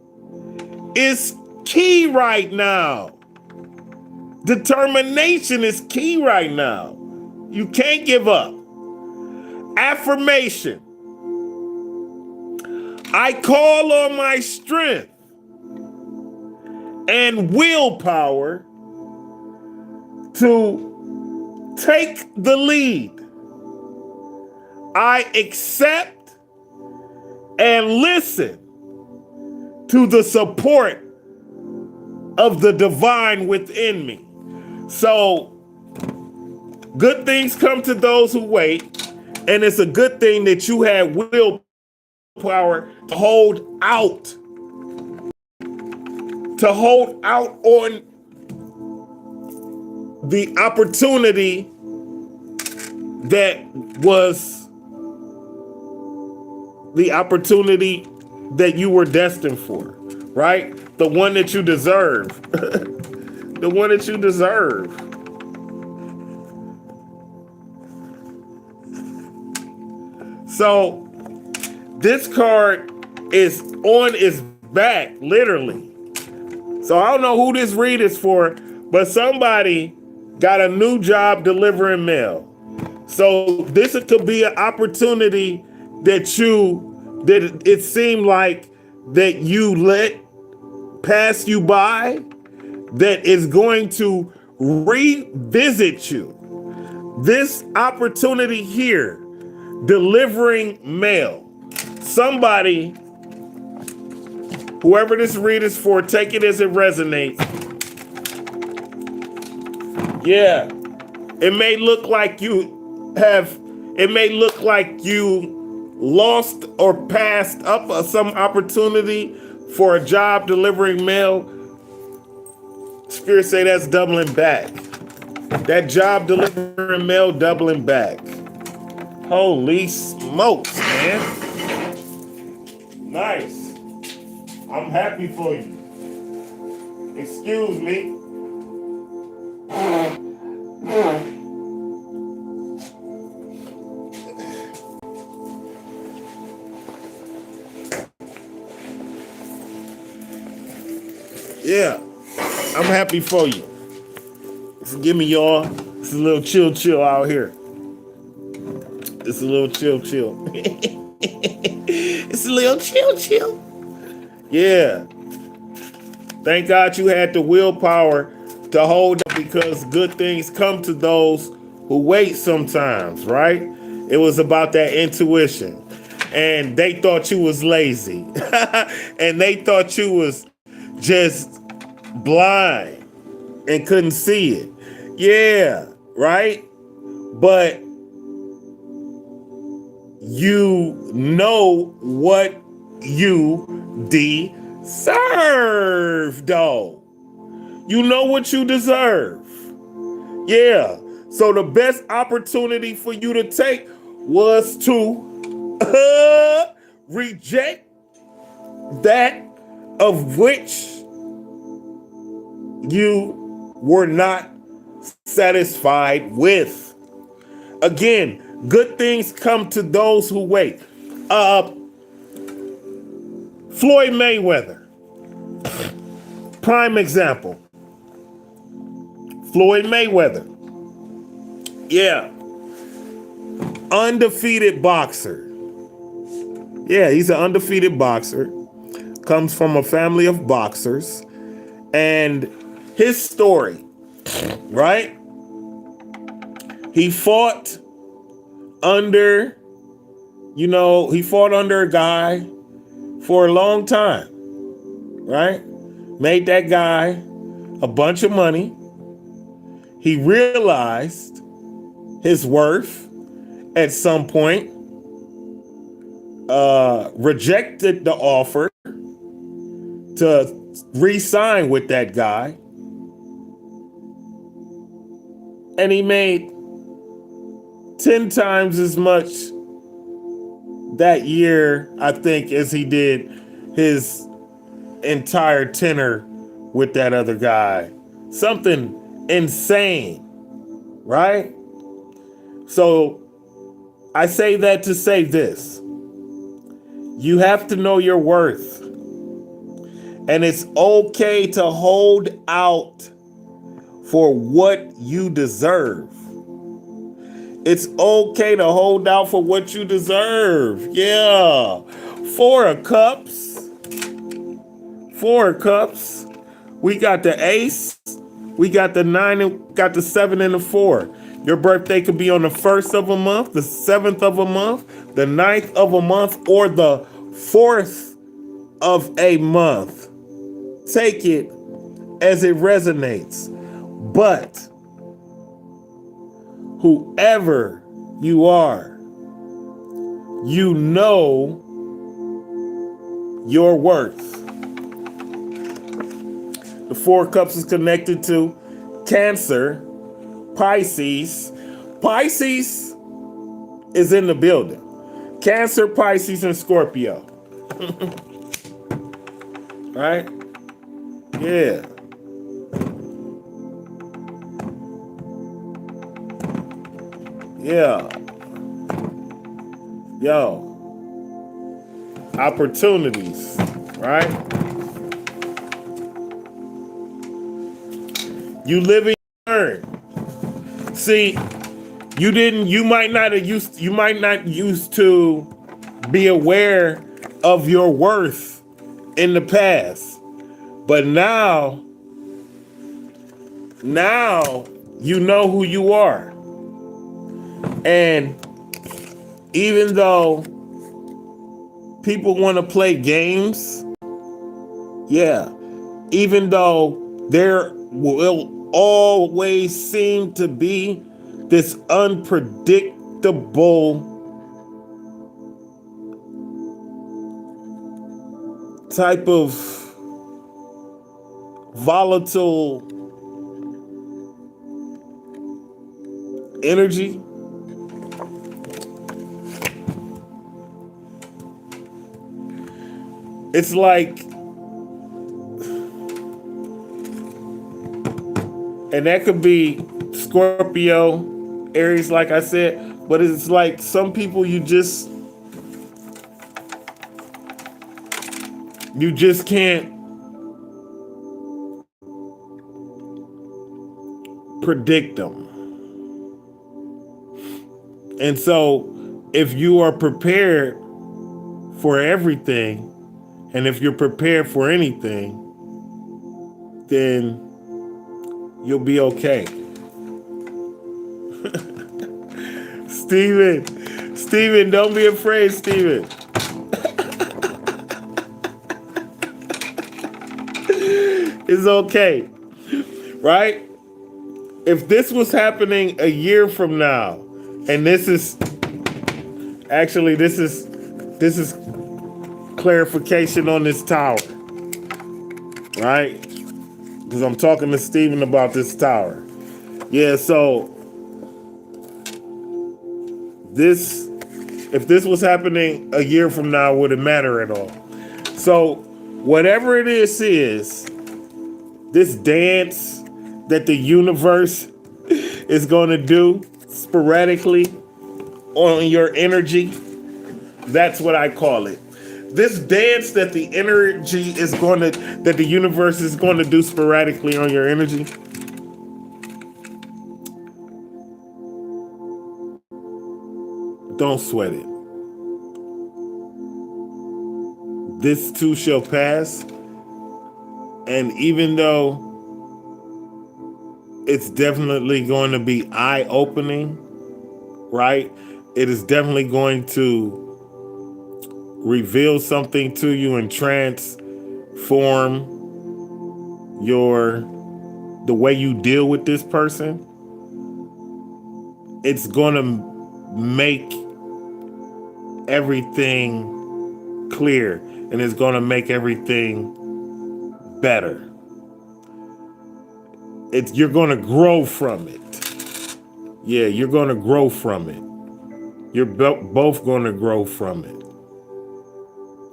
Speaker 1: is key right now. Determination is key right now. You can't give up. Affirmation. I call on my strength and willpower to take the lead. I accept and listen to the support of the divine within me. So, good things come to those who wait, and it's a good thing that you have willpower to hold out on the opportunity that was the opportunity that you were destined for, right? The one that you deserve. The one that you deserve. So this card is on its back, literally. So I don't know who this read is for, but somebody got a new job delivering mail. So this could be an opportunity that it seemed like that you let pass you by, that is going to revisit you. This opportunity here, delivering mail. Somebody, whoever this read is for, take it as it resonates. Yeah. It may look like you lost or passed up some opportunity for a job delivering mail. Spirit say that's doubling back. That job delivering mail doubling back. Holy smokes, man. Nice. I'm happy for you. Excuse me. Yeah, I'm happy for you. Forgive me, y'all. It's a little chill out here. It's a little chill. It's a little chill. Yeah. Thank God you had the willpower to hold up, because good things come to those who wait sometimes, right? It was about that intuition. And they thought you was lazy. And they thought you was just blind and couldn't see it. Yeah, right? But you know what you deserve, though. You know what you deserve. Yeah. So the best opportunity for you to take was to reject that of which you were not satisfied with. Again, good things come to those who wait. Floyd Mayweather, prime example. Floyd Mayweather, yeah, undefeated boxer. Yeah, he's an undefeated boxer. Comes from a family of boxers. And his story, right? He fought under a guy for a long time, right? Made that guy a bunch of money. He realized his worth at some point, rejected the offer to re-sign with that guy, and he made 10 times as much that year, I think, as he did his entire tenure with that other guy. Something insane, right? So I say that to say this. You have to know your worth. And it's okay to hold out for what you deserve. It's okay to hold out for what you deserve. Yeah. Four of Cups. We got the Ace. We got the 9 and got the 7 and the 4. Your birthday could be on the 1st of a month, the 7th of a month, the 9th of a month, or the 4th of a month. Take it as it resonates. But whoever you are, you know your worth. The 4 of Cups is connected to Cancer, Pisces. Pisces is in the building. Cancer, Pisces, and Scorpio. Right? Yeah. Yeah. Yo. Opportunities, right? You live and learn. See, you might not used to be aware of your worth in the past. But now you know who you are. And even though people want to play games, yeah, even though there will always seem to be this unpredictable type of volatile energy, it's like, and that could be Scorpio, Aries, like I said, but it's like some people you just can't predict them. And so if you are prepared for everything, and if you're prepared for anything, then you'll be okay. Steven, don't be afraid, Steven. It's okay, right? If this was happening a year from now, and this is clarification on this tower, right? Because I'm talking to Steven about this tower. Yeah, so if this was happening a year from now, would it matter at all? So whatever it is, this dance that the universe is going to do sporadically on your energy, that's what I call it. This dance that the universe is going to do sporadically on your energy, don't sweat it. This too shall pass. And even though it's definitely going to be eye-opening, right? It is definitely going to reveal something to you and transform the way you deal with this person. It's going to make everything clear, and it's going to make everything better. You're going to grow from it. Yeah, you're going to grow from it. You're both going to grow from it.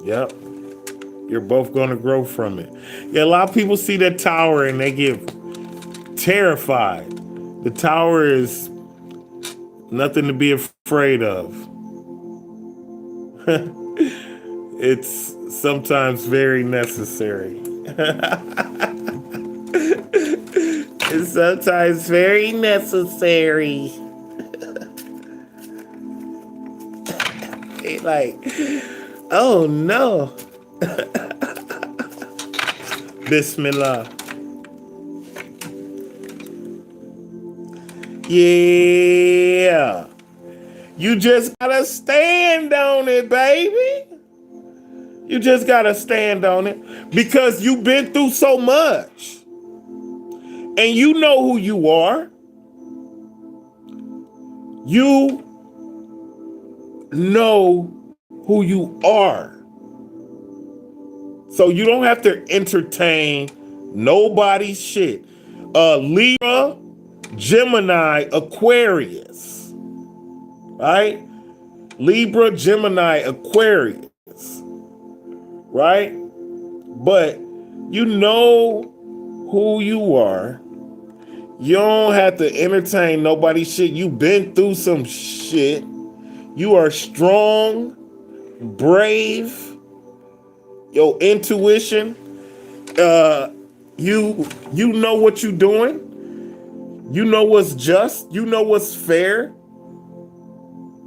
Speaker 1: Yep. You're both going to grow from it. Yeah, a lot of people see that tower and they get terrified. The tower is nothing to be afraid of. It's sometimes very necessary. It's sometimes very necessary. It's like, oh no. Bismillah. Yeah. You just gotta stand on it, baby. You just gotta stand on it because you've been through so much. And you know who you are. You know who you are. So you don't have to entertain nobody's shit. Libra, Gemini, Aquarius. Right? Libra, Gemini, Aquarius. Right? But you know who you are. You don't have to entertain nobody's shit. You've been through some shit. You are strong, brave. Your intuition, you know what you're doing. You know what's just. You know what's fair.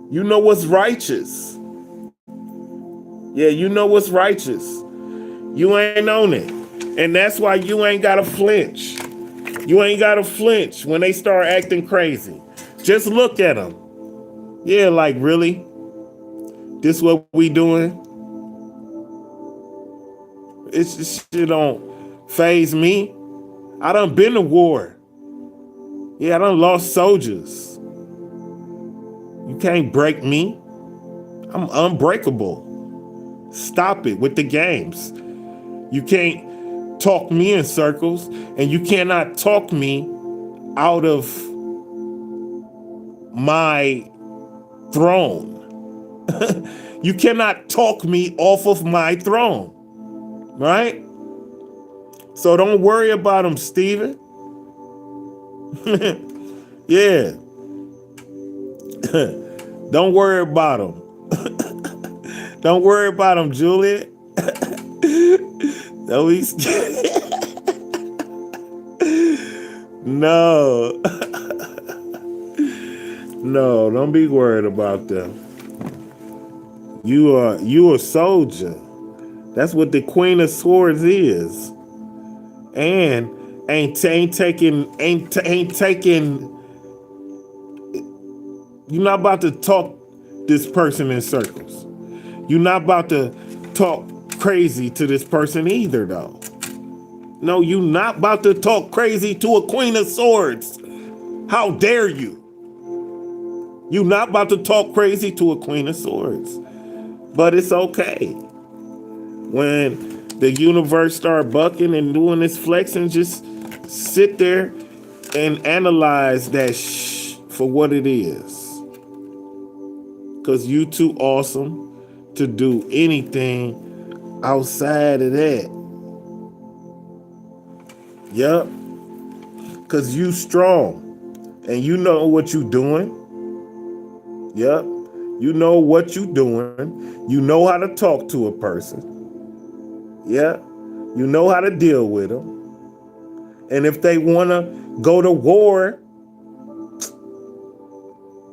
Speaker 1: You know what's righteous. Yeah, you know what's righteous. You ain't on it. And that's why you ain't got to flinch. You ain't got to flinch when they start acting crazy. Just look at them. Yeah, like really? This what we doing? It's this shit don't phase me. I done been to war. Yeah, I done lost soldiers. You can't break me. I'm unbreakable. Stop it with the games. You can't talk me in circles, and you cannot talk me out of my throne. You cannot talk me off of my throne, right? So don't worry about him, Steven. Yeah. Don't worry about him. Don't worry about him, Juliet. No, he's no. No, don't be worried about them. You a soldier. That's what the Queen of Swords is. And ain't taking you're not about to talk this person in circles. You're not about to talk crazy to this person either, though. No, you're not about to talk crazy to a Queen of Swords. How dare you? You're not about to talk crazy to a Queen of Swords. But it's okay. When the universe start bucking and doing this flexing, just sit there and analyze that for what it is. Because you too awesome to do anything outside of that. Yep. Because you strong. And you know what you doing. Yep. You know what you doing. You know how to talk to a person. Yeah. You know how to deal with them. And if they want to go to war,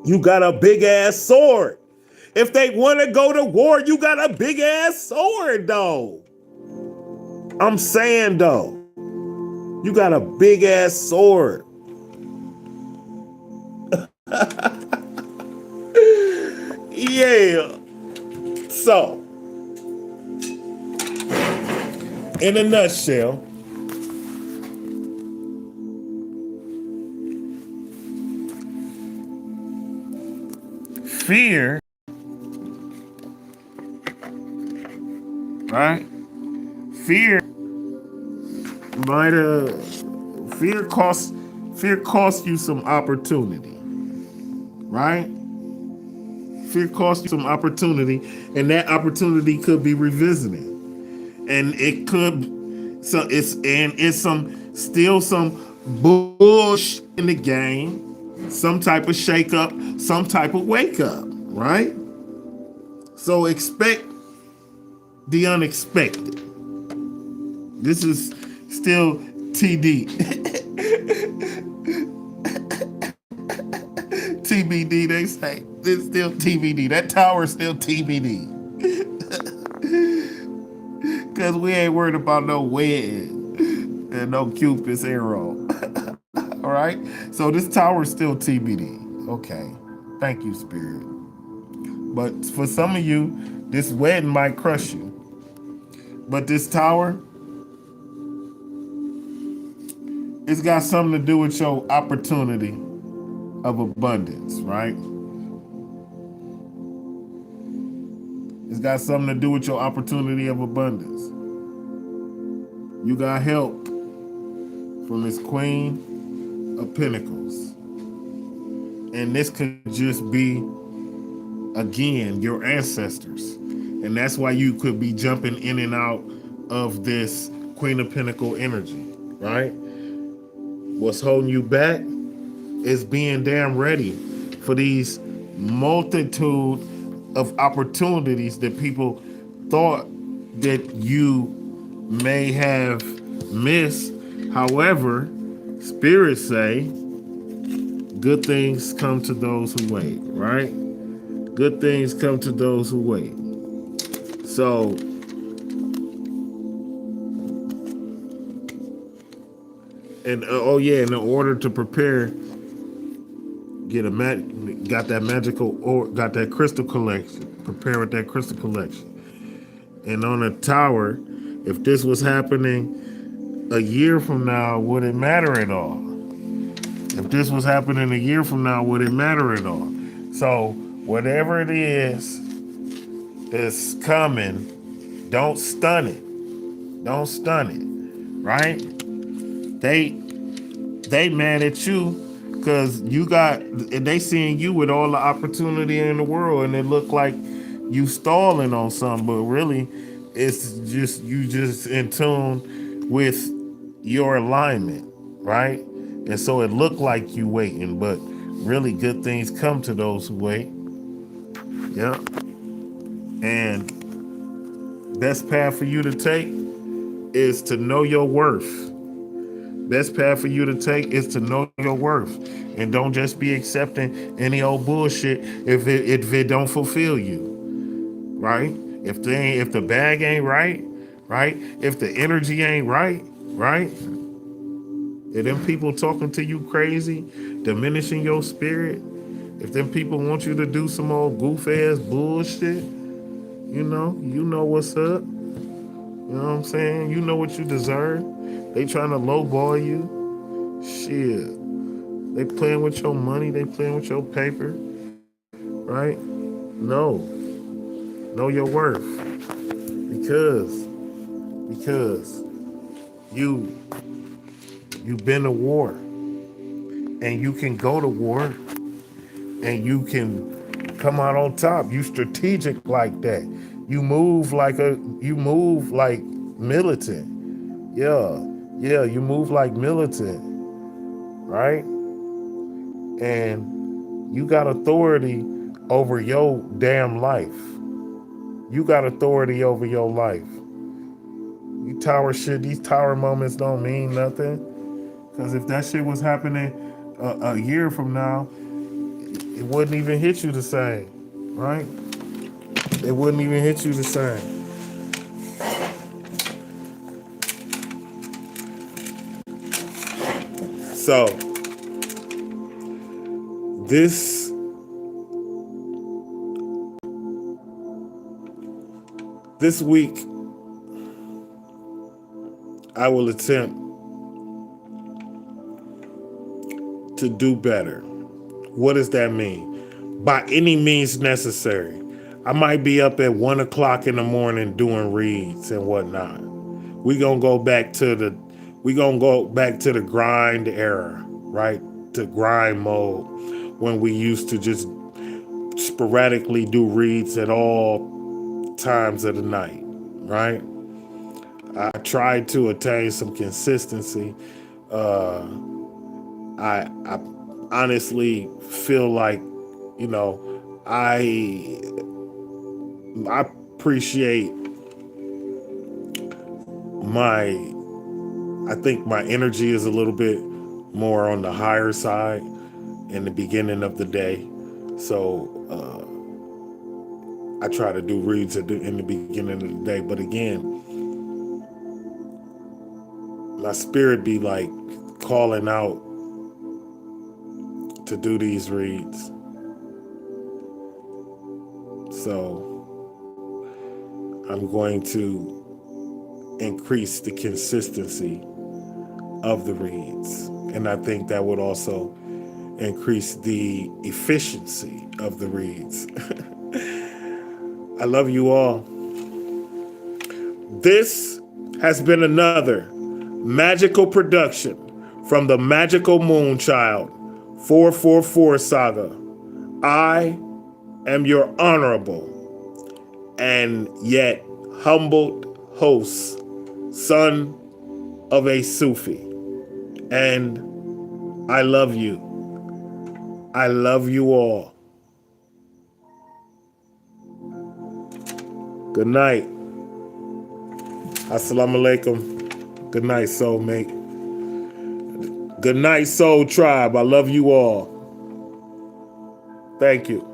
Speaker 1: you got a big ass sword. If they want to go to war, you got a big ass sword, though. I'm saying, though, you got a big ass sword. Yeah. So, in a nutshell, fear, right? Fear costs you some opportunity, right? Fear costs you some opportunity, and that opportunity could be revisited, and it could. So it's some bullshit in the game, some type of shake up, some type of wake up, right? So expect the unexpected. This is still TD. TBD, they say. It's still TBD. That tower is still TBD. Because we ain't worried about no wedding and no Cupid's arrow. All right? So this tower is still TBD. Okay. Thank you, Spirit. But for some of you, this wedding might crush you. But this tower, it's got something to do with your opportunity of abundance, right? It's got something to do with your opportunity of abundance. You got help from this Queen of Pentacles. And this could just be, again, your ancestors. And that's why you could be jumping in and out of this Queen of Pentacle energy, right? What's holding you back is being damn ready for these multitude of opportunities that people thought that you may have missed. However, spirits say good things come to those who wait, right? Good things come to those who wait. So, and in order to prepare got that magical, or got that crystal collection. Prepare with that crystal collection. And on the tower, if this was happening a year from now, would it matter at all? If this was happening a year from now, would it matter at all? So whatever it is that's coming, don't stun it. Don't stun it. Right? They mad at you because they seeing you with all the opportunity in the world, and it look like you stalling on something, but really it's just you just in tune with your alignment, right? And so it looked like you waiting, but really good things come to those who wait. Yeah. And best path for you to take is to know your worth. Best path for you to take is to know your worth, and don't just be accepting any old bullshit if it don't fulfill you, right? If the bag ain't right, if the energy ain't right, if them people talking to you crazy, diminishing your spirit, if them people want you to do some old goof ass bullshit, you know what's up. You know what I'm saying? You know what you deserve. They trying to lowball you. Shit. They playing with your money. They playing with your paper. Right? No. Know your worth. Because you've been to war. And you can go to war. And you can come out on top. You strategic like that. You move like militant. Yeah, you move like militant, right? And you got authority over your damn life. You got authority over your life. These tower moments don't mean nothing. Because if that shit was happening a year from now, it wouldn't even hit you the same, right? It wouldn't even hit you the same. So, this week, I will attempt to do better. What does that mean? By any means necessary. I might be up at 1 o'clock in the morning doing reads and whatnot. We're gonna go back to the grind era, right? To grind mode, when we used to just sporadically do reads at all times of the night, right? I tried to attain some consistency. I honestly feel like, I appreciate I think my energy is a little bit more on the higher side in the beginning of the day. So I try to do reads in the beginning of the day. But again, my spirit be like calling out to do these reads. So I'm going to increase the consistency of the reads. And I think that would also increase the efficiency of the reads. I love you all. This has been another magical production from the Magical Moonchild 444 Saga. I am your honorable and yet humbled host, son of a Sufi. And I love you. I love you all. Good night. Assalamu alaikum. Good night, soulmate. Good night, soul tribe. I love you all. Thank you.